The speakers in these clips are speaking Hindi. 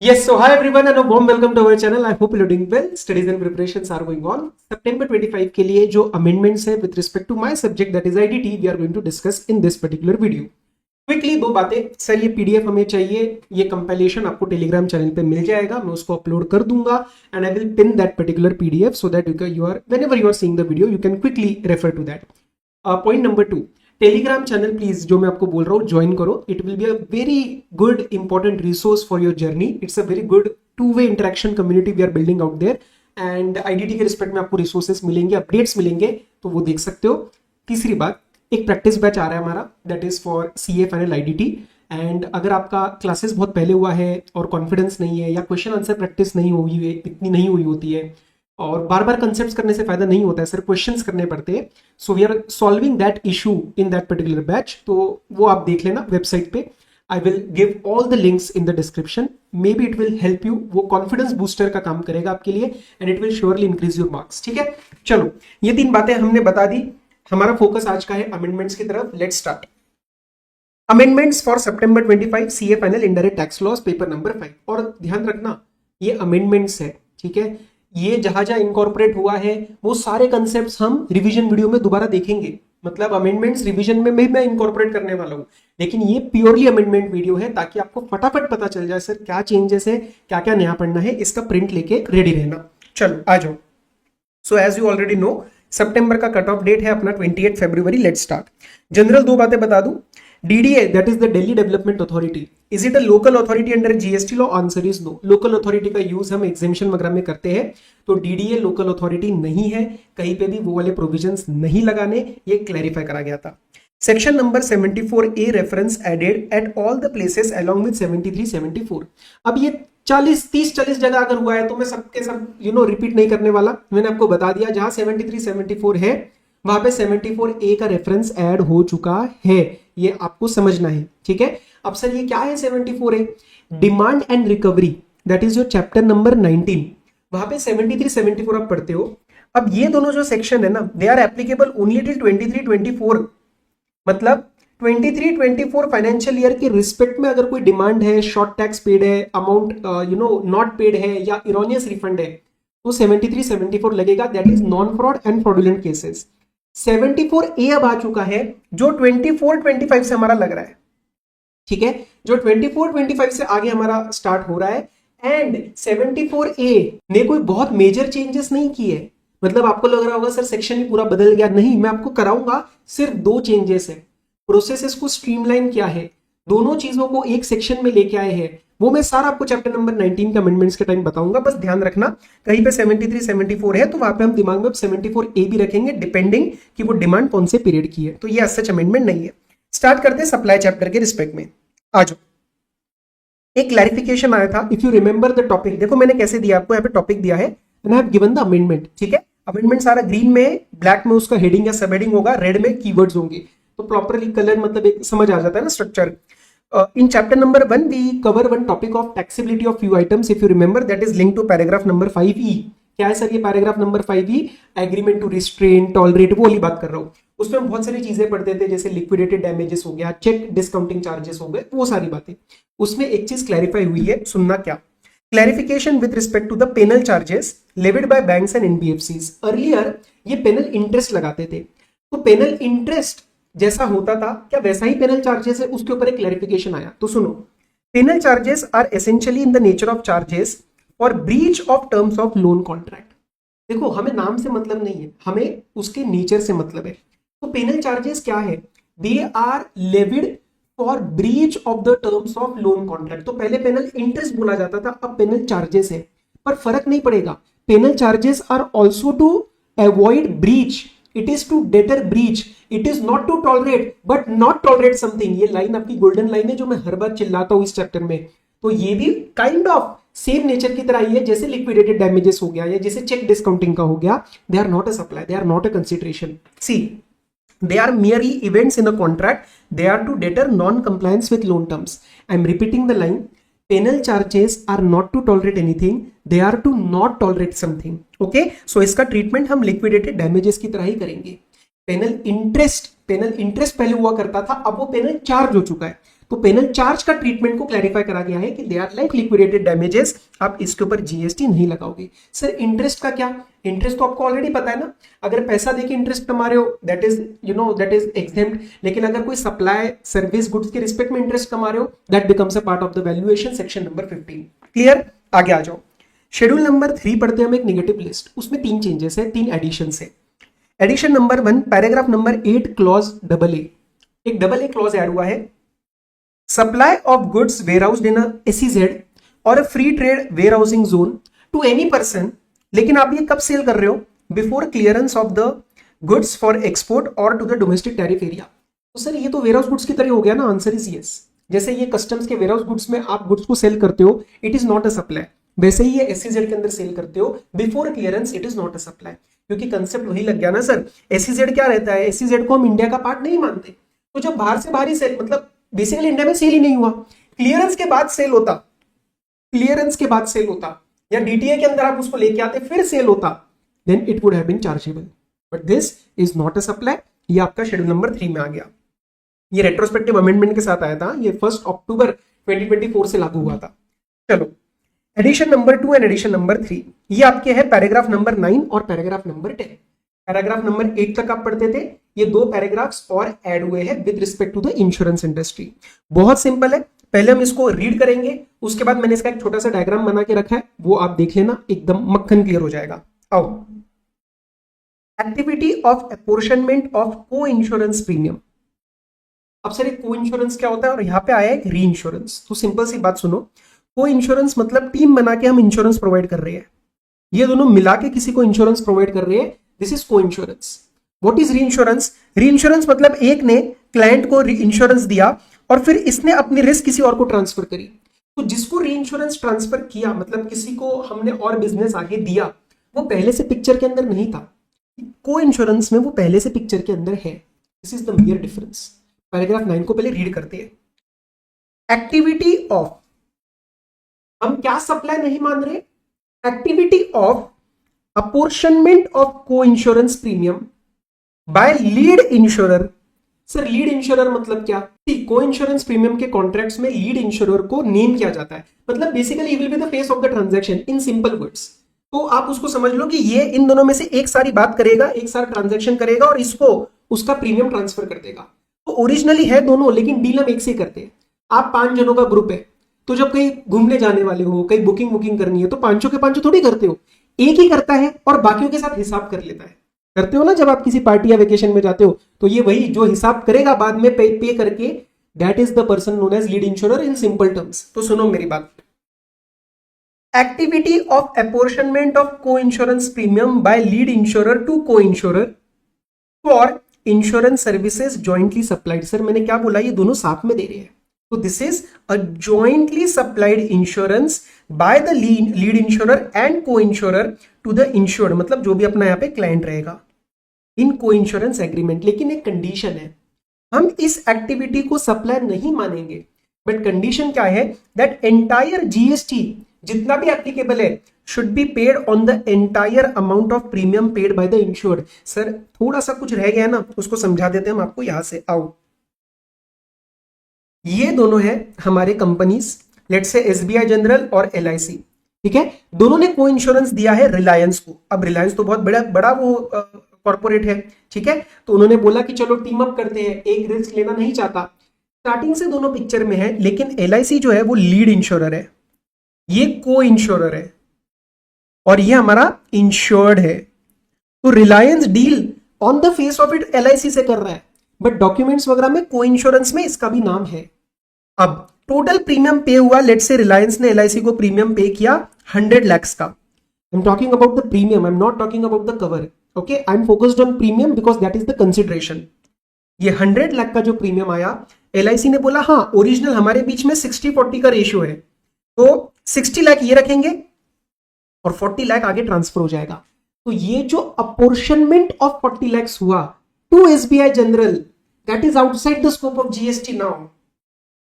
Yes, so hi everyone and a warm welcome to our channel. I hope you're doing well. Studies and preparations are going on. September 25 के लिए जो amendments है with respect to my subject that is IDT, we are going to discuss in this particular video. Quickly दो बातें सर, ये पीडीएफ हमें चाहिए, ये कंपाइलेशन आपको टेलीग्राम चैनल पे मिल जाएगा, मैं उसको अपलोड कर दूंगा and I will pin that particular PDF so that you are whenever you are seeing the video you can quickly refer to that. Point number 2, Telegram channel please जो मैं आपको बोल रहा हूँ ज्वाइन करो. It will be a very good important resource for your journey. It's a very good two way interaction community we are building out there and IDT के रिस्पेक्ट में आपको रिसोर्सेस मिलेंगे, अपडेट्स मिलेंगे, तो वो देख सकते हो. तीसरी बात, एक प्रैक्टिस बैच आ रहा है हमारा that is for CA final IDT and अगर आपका क्लासेस बहुत पहले हुआ है और कॉन्फिडेंस नहीं है या क्वेश्चन आंसर प्रैक्टिस नहीं हुई है, इतनी नहीं हुई होती है और बार बार कंसेप्ट्स करने से फायदा नहीं होता है, सर क्वेश्चंस करने पड़ते हैं. So we are solving that issue in that particular batch, तो वो आप देख लेना वेबसाइट पे. I will give all the links in the description. Maybe it will help you. वो कॉन्फिडेंस बूस्टर का काम करेगा आपके लिए and it will surely increase your marks. ठीक है, चलो ये 3 बातें हमने बता दी. हमारा फोकस आज का है अमेंडमेंट्स की तरफ. Let's start. Amendments for September 25 CA final indirect tax loss paper number 5. और ध्यान रखना ये अमेंडमेंट्स है, ठीक है. ये जहां जहां इनकॉर्पोरेट हुआ है वो सारे कंसेप्ट्स हम रिवीजन वीडियो में दोबारा देखेंगे. मतलब अमेंडमेंट्स रिवीजन में मैं इनकॉर्पोरेट करने वाला हूं, लेकिन ये प्योरली अमेंडमेंट वीडियो है ताकि आपको फटाफट पता चल जाए सर क्या चेंजेस है, क्या क्या नया पढ़ना है. इसका प्रिंट लेके रेडी रहना. चलो आ जाओ. So as you already know सितंबर का कट ऑफ डेट है अपना 28 फरवरी. Let's start. जनरल 2 बातें बता दूं. DDA, that is the Delhi Development Authority. Is it a local authority under GST law? Answer is no. Local authority का यूज हम एग्जेम्पशन वगैरह में करते हैं, तो DDA लोकल अथॉरिटी नहीं है. कहीं पे भी वो वाले प्रोविजंस नहीं लगाने, ये क्लैरिफाई करा गया था. Section number 74A reference added at all the places along with 73, 74. अब ये 30-40 जगह अगर हुआ है तो मैं सबके सब रिपीट नहीं करने वाला. मैंने आपको बता दिया जहां 73, 74 है वहां पे 74A का रेफरेंस ऐड हो चुका है, ये आपको समझना है. ठीक है, अब सर ये क्या है 74A? Demand and recovery, that is your chapter number 19. वहां पे 73, 74 आप पढ़ते हो. अब ये दोनों जो सेक्शन है ना, they are applicable only till 23, 24. मतलब 23, 24 फाइनेंशियल ईयर के रिस्पेक्ट में अगर कोई डिमांड है, शॉर्ट टैक्स पेड है, अमाउंट नॉट पेड है या इरोनियस रिफंड है, तो 73, 74 लगेगा. That is non fraud and fraudulent cases. 74A अब आ चुका है जो 24, 25 से हमारा लग रहा है. ठीक है, जो 24, 25 से आगे हमारा स्टार्ट हो रहा है. एंड 74A ने कोई बहुत मेजर चेंजेस नहीं किए. मतलब आपको लग रहा होगा सर सेक्शन ही पूरा बदल गया. नहीं, मैं आपको कराऊंगा. सिर्फ 2 चेंजेस है. प्रोसेसेस को स्ट्रीमलाइन किया है, दोनों चीजों को एक सेक्शन में लेके आए हैं. वो मैं सारा आपको चैप्टर नंबर 19 के अमेंडमेंट्स के टाइम बताऊंगा. बस ध्यान रखना कहीं पे 73, 74 है तो वहां पे हम दिमाग में 74A भी रखेंगे डिपेंडिंग कि वो डिमांड कौन से पीरियड की है. तो ये सच अमेंडमेंट नहीं है. स्टार्ट करते हैं सप्लाई चैप्टर के रिस्पेक्ट में. आ जाओ. एक क्लैरिफिकेशन आया था, if you remember the topic. देखो मैंने कैसे दिया आपको, यहाँ पे टॉपिक दिया है and I have given the amendment. ठीक है, अमेंडमेंट सारा ग्रीन में, ब्लैक में उसका हेडिंग या सब हेडिंग होगा, रेड में कीवर्ड्स होंगे. तो प्रॉपरली कलर मतलब एक समझ आ जाता है ना structure. In chapter number 1 we cover one topic of taxability of few items, if you remember, that is linked to paragraph number 5E. क्या है सर ये paragraph number 5E? Agreement to restrain, tolerate, वो वाली बात कर रहा हूँ. उसमें हम बहुत सारी चीजें पढ़ते थे जैसे लिक्विडेटेड डैमेजेस हो गया, चेक डिस्काउंटिंग चार्जेस हो गए, वो सारी बातें. उसमें एक चीज क्लैरिफाई हुई है, सुनना क्या. Clarification with respect to the penal charges levied by banks and NBFCs. Earlier ये पेनल इंटरेस्ट लगाते थे, तो पेनल इंटरेस्ट जैसा होता था क्या वैसा ही पेनल चार्जेस है, उसके ऊपर एक क्लैरिफिकेशन आया. तो सुनो, penal charges are essentially in the nature of charges for breach of terms of loan contract. देखो हमें नाम से मतलब नहीं है, हमें उसके नेचर से मतलब है. तो पेनल चार्जेस क्या है? They are levied for breach of the terms of loan contract. तो पहले पेनल इंटरेस्ट बोला जाता था, अब पेनल चार्जेस है, पर फर्क नहीं पड़ेगा. Penal charges are also to avoid breach. It is to deter breach. It is not to tolerate, but not tolerate something. ये लाइन आपकी गोल्डन लाइन है जो मैं हर बार चिल्लाता हूं इस चैप्टर में. तो ये भी काइंड ऑफ सेम नेचर की तरह ही है जैसे लिक्विडेटेड डैमेजेस हो गया या जैसे चेक डिस्काउंटिंग का हो गया. They are not a supply, they are not a consideration. See, they are merely events in a contract. They are to deter non-compliance with loan terms. I am repeating the line. Penal charges are not to tolerate anything, they are to not tolerate something. Okay, so इसका ट्रीटमेंट हम लिक्विडेटेड डैमेजेस की तरह ही करेंगे. पेनल इंटरेस्ट पहले हुआ करता था, अब वो पेनल चार्ज हो चुका है. तो पेनल चार्ज का ट्रीटमेंट को क्लैरिफाई करा गया है कि they are like liquidated damages, आप इसके ऊपर जीएसटी नहीं लगाओगे। सर इंटरेस्ट का क्या? इंटरेस्ट तो आपको ऑलरेडी पता है ना, अगर पैसा देके इंटरेस्ट कमा रहे हो that is that is exempt, लेकिन अगर कोई सप्लाई सर्विस गुड्स के रिस्पेक्ट में इंटरेस्ट कमा रहे हो that becomes a part of the valuation, section number 15। Clear? आगे आ जाओ। शेड्यूल नंबर 3 पढ़ते हैं हम, एक नेगेटिव लिस्ट, उसमें 3 चेंजेस है, 3 एडिशन है। Addition number 1, paragraph number 8 clause AA, एक AA क्लॉज ऐड हुआ है। Supply of goods warehoused in SEZ और a free trade warehousing zone to any person, लेकिन आप ये कब सेल कर रहे हो? Before clearance of the goods for export और to the domestic tariff area. तो सर ये तो वेयरहाउस गुड्स की तरह हो गया ना, आंसर इज यस। जैसे ये कस्टम्स के वेयरहाउस गुड्स में आप गुड्स को सेल करते हो, it is not a supply, वैसे ही ये SEZ के अंदर सेल करते हो before clearance, it is not a supply. क्योंकि कंसेप्ट वही लग गया ना सर, SEZ क्या रहता है? SEZ को हम इंडिया का पार्ट नहीं मानते, तो जब बाहर से बाहर ही सेल, मतलब बेसिकली इंडिया में सेल ही नहीं हुआ, क्लियरेंस के बाद सेल होता, क्लियरेंस के बाद सेल होता, या DTA के अंदर आप उसको लेके आते फिर सेल होता, then it would have been chargeable, but this is not a supply. ये आपका शेड्यूल नंबर 3 में आ गया। ये रेट्रोस्पेक्टिव अमेंडमेंट के साथ आया था, ये 1 अक्टूबर 2024 से लागू हुआ था। चलो, addition number 2 and addition number 3 ये आपके है पैराग्राफ नंबर 9 और पैराग्राफ नंबर 10। पैराग्राफ नंबर 8 तक आप पढ़ते थे, ये 2 पैराग्राफ्स और ऐड हुए हैं with respect to the insurance industry. बहुत सिंपल है, पहले हम इसको रीड करेंगे, उसके बाद मैंने इसका एक छोटा सा डायग्राम बना के रखा है, वो आप देख लेना, एकदम मक्खन क्लियर हो जाएगा। आओ, activity of apportionment of coinsurance premium. अब सर एक को इंश्योरेंस क्या होता है और यहाँ पे आया एक री इंश्योरेंस। तो सिंपल सी बात सुनो, को इंश्योरेंस मतलब टीम बना के हम इंश्योरेंस प्रोवाइड कर रहे हैं, ये दोनों मिला के किसी को इंश्योरेंस प्रोवाइड कर रहे हैं, दिस इज को इंश्योरेंस। व्हाट इज री इंश्योरेंस? री इंश्योरेंस मतलब एक ने क्लाइंट को इंश्योरेंस दिया और फिर इसने अपनी रिस्क किसी और को ट्रांसफर करी। तो जिसको री इंश्योरेंस ट्रांसफर किया, मतलब किसी को हमने और बिजनेस आगे दिया, वो पहले से पिक्चर के अंदर नहीं था, को इंश्योरेंस में वो पहले से पिक्चर के अंदर है। This is the major difference. Paragraph 9 को पहले रीड करते हैं। एक्टिविटी ऑफ, हम क्या सप्लाई नहीं मान रहे? Activity of apportionment of coinsurance premium by lead insurer. Sir lead insurer मतलब क्या? को इंश्योरेंस प्रीमियम के कॉन्ट्रैक्ट्स में लीड इंश्योरर को नेम किया जाता है, मतलब basically he will be the face of the transaction in simple words. तो आप उसको समझ लो कि ये इन दोनों में से एक सारी बात करेगा, एक सारा ट्रांजैक्शन करेगा और इसको उसका प्रीमियम ट्रांसफर कर देगा। तो ओरिजिनली है दोनों, लेकिन डील हम एक से करते हैं। आप 5 जनों का ग्रुप है, तो जब कहीं घूमने जाने वाले हो, कहीं बुकिंग करनी है, तो 5 के 5 थोड़ी करते हो, एक ही करता है और बाकियों के साथ हिसाब कर लेता है। करते हो ना जब आप किसी पार्टी या वेकेशन में जाते हो, तो ये वही जो हिसाब करेगा बाद में पे करके, that is the person known as lead insurer in simple terms. तो सुनो मेरी बात, activity of apportionment of coinsurance premium by lead insurer to coinsurer for insurance services jointly supplied. Sir मैंने क्या बोला, ये दोनों साथ में दे रहे हैं, तो this is a jointly supplied insurance by the lead insurer and को इंश्योरर टू द इंश्योर्ड, मतलब जो भी अपना यहाँ पे क्लाइंट रहेगा, इन को इंश्योरेंस एग्रीमेंट। लेकिन एक कंडीशन है, हम इस एक्टिविटी को सप्लाई नहीं मानेंगे, बट कंडीशन क्या है? दैट एंटायर जीएसटी जितना भी एप्लीकेबल है should be paid on the entire amount of premium paid by the insured. Sir थोड़ा सा कुछ रह गया ना, उसको समझा देते हैं हम आपको। यहां से आओ, ये दोनों है हमारे companies, let's say SBI general और LIC, ठीक है। दोनों ने को इंश्योरेंस दिया है रिलायंस को। अब रिलायंस तो बहुत बड़ा वो कॉर्पोरेट है, ठीक है। तो उन्होंने बोला कि चलो टीम अप करते हैं, एक रिस्क लेना नहीं चाहता। स्टार्टिंग से दोनों पिक्चर में है, लेकिन LIC जो है वो लीड इंश्योरर है, ये को इंश्योरर है और ये हमारा इंश्योर्ड है। तो Reliance deal on the face of it LIC से कर रहा है, बट डॉक्यूमेंट्स वगैरह में को इंश्योरेंस में इसका भी नाम है। अब टोटल प्रीमियम पे हुआ, लेट्स से रिलायंस ने LIC को प्रीमियम पे किया 100 lakhs का। आई am talking about the premium, I am not talking about the cover, okay. I am focused on premium because that is the consideration. ये 100 लाख का जो प्रीमियम आया, LIC ने बोला हाँ ओरिजिनल हमारे बीच में 60-40 का रेशियो है, तो 60 लाख ये रखेंगे और 40 लाख आगे ट्रांसफर हो जाएगा। तो ये जो अपोर्शनमेंट ऑफ 40 lakhs हुआ to SBI General, that is outside the scope of GST now.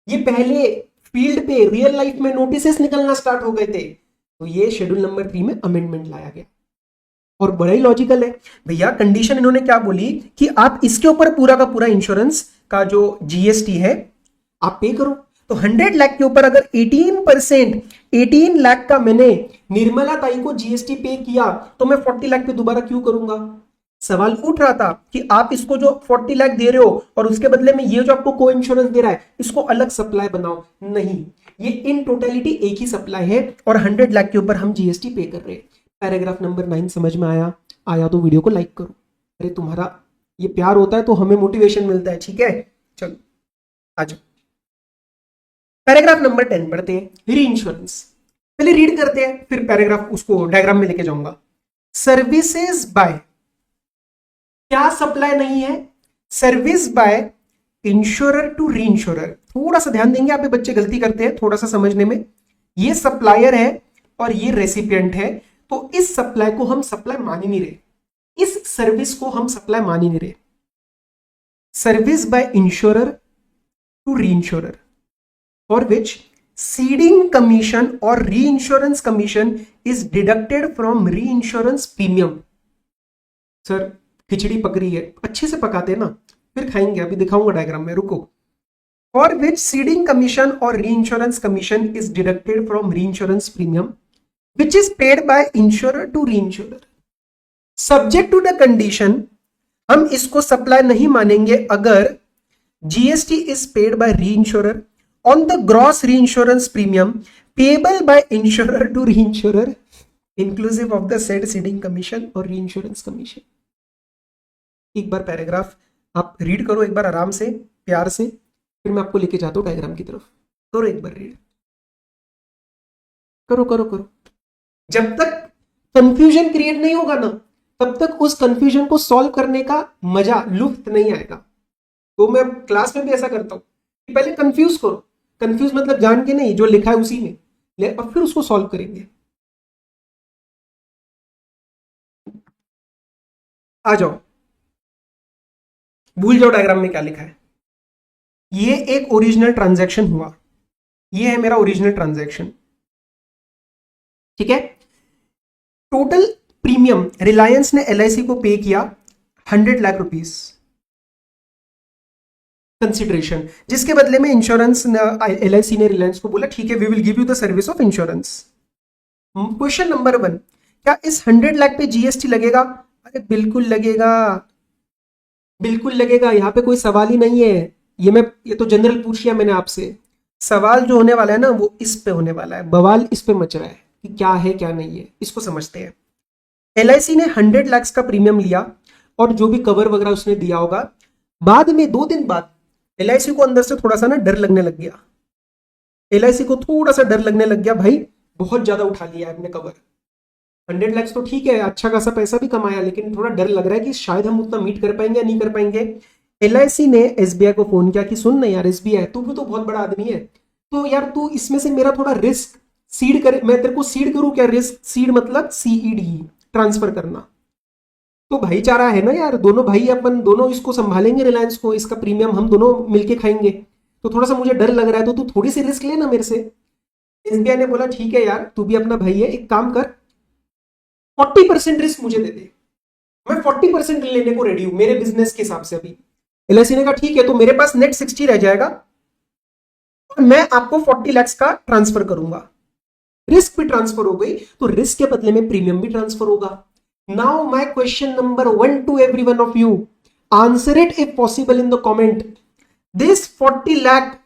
ये पहले फील्ड पे रियल लाइफ में नोटिसेस निकलना स्टार्ट हो गए थे, तो ये शेड्यूल नंबर 3 में अमेंडमेंट लाया गया। और बड़ा ही लॉजिकल है भैया, कंडीशन इन्होंने क्या बोली कि आप इसके ऊपर पूरा का पूरा इंश्योरेंस का जो GST है आप पे करो। तो 100 लाख के ऊपर अगर 18%, 18 लाख का मैंने निर्मला ताई को जीएसटी पे किया तो मैं 40 लाख पे दोबारा क्यों करूंगा? सवाल उठ रहा था कि आप इसको जो 40 लाख दे रहे हो और उसके बदले में ये जो आपको को इंश्योरेंस दे रहा है इसको अलग सप्लाई बनाओ। नहीं, ये इन टोटलिटी एक ही सप्लाई है और 100 लाख के ऊपर हम जीएसटी पे कर रहे हैं। पैराग्राफ नंबर 9 समझ में आया तो वीडियो को लाइक करो। अरे तुम्हारा ये प्यार होता है तो हमें मोटिवेशन मिलता है, ठीक है। चलो आ जाओ, पैराग्राफ नंबर 10 पढ़ते हैं, री इंश्योरेंस। पहले रीड करते हैं फिर पैराग्राफ उसको डायग्राम में लेके जाऊंगा। सर्विसेज बाय, क्या सप्लाई नहीं है? Service by insurer to reinsurer. थोड़ा सा ध्यान देंगे, आप बच्चे गलती करते हैं थोड़ा सा समझने में। ये सप्लायर है और ये रेसिपिएंट है, तो इस सप्लाई को हम सप्लाई मान ही नहीं रहे, इस सर्विस को हम सप्लाई मान ही नहीं रहे। Service by insurer to reinsurer for which ceding commission और reinsurance commission is deducted from reinsurance premium. Sir khichdi पक रही है, अच्छे से पकाते हैं ना, फिर खाएंगे, अभी दिखाऊंगा डायग्राम में, रुको। फॉर विच सीडिंग कमीशन और reinsurance commission is deducted from reinsurance premium which is paid by insurer to reinsurer subject to the condition. हम इसको सप्लाई नहीं मानेंगे अगर GST is paid by reinsurer on the gross reinsurance premium payable by insurer to reinsurer inclusive of the said ceding commission और री इंश्योरेंस कमीशन। एक बार पैराग्राफ आप रीड करो, एक बार आराम से प्यार से, फिर मैं आपको लेके जाता हूं डायग्राम की तरफ। करो एक बार रीड, करो करो करो। जब तक कंफ्यूजन क्रिएट नहीं होगा ना तब तक उस कंफ्यूजन को सॉल्व करने का मजा, लुत्फ नहीं आएगा। तो मैं क्लास में भी ऐसा करता हूं कि पहले कंफ्यूज करो, कंफ्यूज मतलब जान के नहीं, जो लिखा है उसी में ले, और फिर उसको सॉल्व करेंगे। आ जाओ, भूल जाओ डायग्राम में क्या लिखा है। ये एक ओरिजिनल ट्रांजैक्शन हुआ, ये है मेरा ओरिजिनल ट्रांजैक्शन, ठीक है। टोटल प्रीमियम रिलायंस ने एलआईसी को पे किया 100 लाख रुपीस कंसिडरेशन, जिसके बदले में इंश्योरेंस एलआईसी ने रिलायंस को बोला ठीक है we will give you the service of insurance. Question number 1, क्या इस 100 लाख पे जीएसटी लगेगा? अरे बिल्कुल लगेगा, बिल्कुल लगेगा, यहां पे कोई सवाल ही नहीं है। ये तो जनरल पूछ लिया मैंने आपसे। सवाल जो होने वाला है ना वो इस पे होने वाला है, बवाल इस पे मच रहा है कि क्या है क्या नहीं है। इसको समझते हैं। एलआईसी ने 100 लाख का प्रीमियम लिया और जो भी कवर वगैरह उसने दिया होगा, बाद में 2 दिन बाद एलआईसी को अंदर से थोड़ा सा ना डर लगने लग गया। एलआईसी को थोड़ा सा डर लगने लग गया, भाई बहुत ज्यादा उठा लिया है हमने कवर। 100 लाख तो ठीक है, अच्छा खासा पैसा भी कमाया, लेकिन थोड़ा डर लग रहा है कि शायद हम उतना मीट कर पाएंगे या नहीं कर पाएंगे। एलआईसी ने एसबीआई को फोन किया कि सुन ना यार एसबीआई, तू भी तो बहुत बड़ा आदमी है, तो यार तू इसमें से मेरा थोड़ा रिस्क सीड करे, मैं तेरे को सीड करूं क्या? रिस्क सीड मतलब सीईडी, ट्रांसफर करना। तो भाईचारा है ना यार, दोनों भाई अपन दोनों इसको संभालेंगे, रिलायंस को, इसका प्रीमियम हम दोनों मिलके खाएंगे। तो थोड़ा सा मुझे डर लग रहा है, तो तू थोड़ी सी रिस्क लेना मेरे से। एसबीआई ने बोला ठीक है यार, तू भी अपना भाई है, एक काम कर 40% रिस्क मुझे दे दे, मैं 40% लेने को रेडी हूं मेरे बिजनेस के हिसाब से। अभी एलआईसी ने कहा ठीक है, तो मेरे पास नेट 60 रह जाएगा और मैं आपको 40 लाख का ट्रांसफर करूंगा। रिस्क भी ट्रांसफर हो गई, तो रिस्क के बदले में प्रीमियम भी ट्रांसफर होगा। Now my question number 1 to every one of you, answer it if possible in the comment. This 40 lakh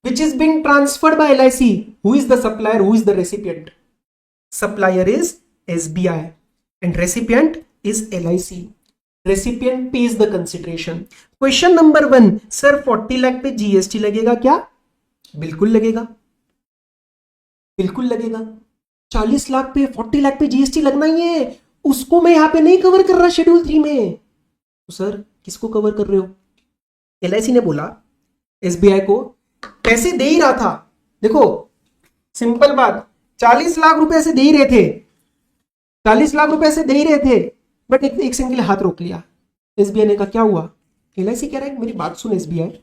which is being transferred by LIC, who is the supplier, who is the recipient? Supplier is SBI and recipient is LIC. Recipient pays the consideration. Question number 1, sir 40 lakh पे जीएसटी लगेगा क्या? बिल्कुल लगेगा, बिल्कुल लगेगा। 40 लाख पे 40 लाख पे जीएसटी लगना ही है, उसको मैं यहां पे नहीं कवर कर रहा शेड्यूल 3 में। तो सर किसको कवर कर रहे हो? एलआईसी ने बोला एसबीआई को, पैसे दे ही रहा था, देखो सिंपल बात, 40 लाख रुपए से दे ही रहे थे, 40 लाख रुपए से दे ही रहे थे, बट एक सेकंड के लिए हाथ रोक लिया। एसबीआई ने कहा क्या हुआ? एलआईसी कह रहा है मेरी बात सुन एसबीआई,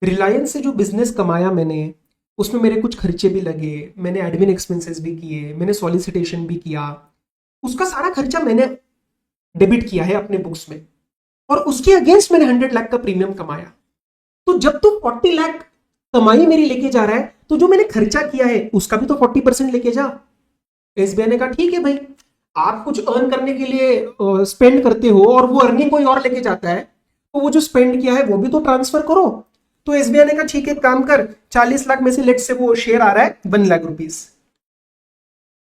रिलायंस से जो बिजनेस कमाया मैंने उसमें मेरे कुछ खर्चे भी लगे, मैंने एडमिन एक्सपेंसेस भी किए, मैंने सॉलिसिटेशन भी किया, उसका सारा खर्चा मैंने डेबिट किया है अपने बुक्स में, और उसके अगेंस्ट मैंने 100 लाख का प्रीमियम कमाया। तो जब तुम 40 लाख कमाई मेरी लेके जा रहा है, तो जो मैंने खर्चा किया है उसका भी तो 40% लेके जा। एसबीआई ने कहा ठीक है भाई, आप कुछ अर्न करने के लिए स्पेंड करते हो और वो अर्निंग कोई और लेके जाता है, तो वो जो स्पेंड किया है वो भी तो ट्रांसफर करो। तो एसबीआई ने कहा ठीक है, काम कर, 40 लाख में से लेट से वो शेयर आ रहा है 1 लाख रुपीस,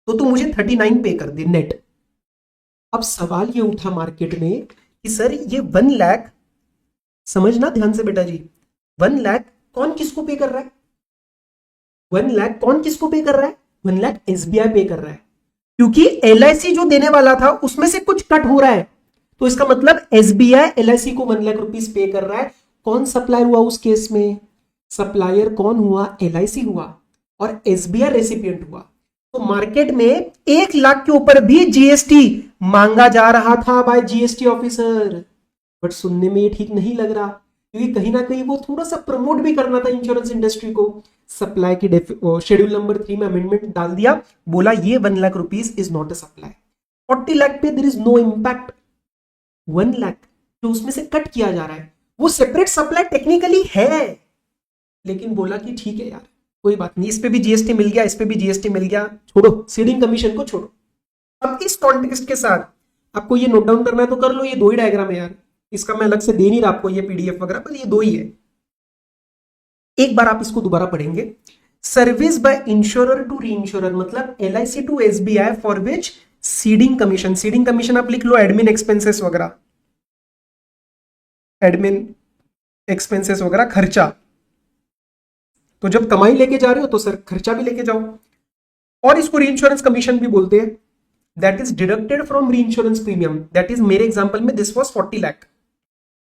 तो तू मुझे 39 पे कर दे नेट। अब सवाल ये उठा मार्केट में कि सर ये 1 लाख, समझना ध्यान से बेटा जी, 1 लाख कौन किसको पे कर रहा है? 1 लाख कौन किसको पे कर रहा है? 1 लाख एसबीआई पे कर रहा है, क्योंकि एलआईसी जो देने वाला था उसमें से कुछ कट हो रहा है, तो इसका मतलब एसबीआई एलआईसी को 1 लाख रुपीस पे कर रहा है। कौन सप्लायर हुआ उस केस में? सप्लायर कौन हुआ? एलआईसी हुआ और एसबीआई रेसिपिएंट हुआ। तो मार्केट में 1 लाख के ऊपर भी जीएसटी मांगा जा रहा था बाय जीएसटी ऑफिसर, बट सुनने में ये ठीक नहीं लग रहा, क्योंकि कहीं ना कहीं वो थोड़ा सा प्रमोट भी करना था इंश्योरेंस इंडस्ट्री को। सप्लाई की शेड्यूल नंबर 3 में अमेंडमेंट डाल दिया, बोला ये 1 lakh rupees is not a supply. 40 lakh पे there is no impact. 1 lakh जो उसमें से कट किया जा रहा है वो सेपरेट सप्लाई टेक्निकली है, लेकिन बोला कि ठीक है यार कोई बात नहीं, इस पे भी जीएसटी मिल गया, इस पे भी जीएसटी मिल गया, छोड़ो सीडिंग कमीशन को छोड़ो। अब इस कॉन्टेक्स्ट के साथ आपको ये नोट डाउन करना है तो कर लो, ये 2 ही डायग्राम है यार, इसका मैं अलग से दे नहीं रहा आपको ये पीडीएफ वगैरह, पर ये 2 ही है। एक बार आप इसको दोबारा पढ़ेंगे। Service by insurer to reinsurer, मतलब LIC to SBI for which ceding commission, ceding commission आप लिख लो एडमिन एक्सपेंसेस वगैरह, एडमिन एक्सपेंसेस वगैरह खर्चा। तो जब कमाई लेके जा रहे हो तो सर खर्चा भी लेके जाओ, और इसको री इंश्योरेंस कमीशन भी बोलते हैं। That is deducted from reinsurance premium, that is मेरे एग्जांपल में दिस वाज 40 लाख,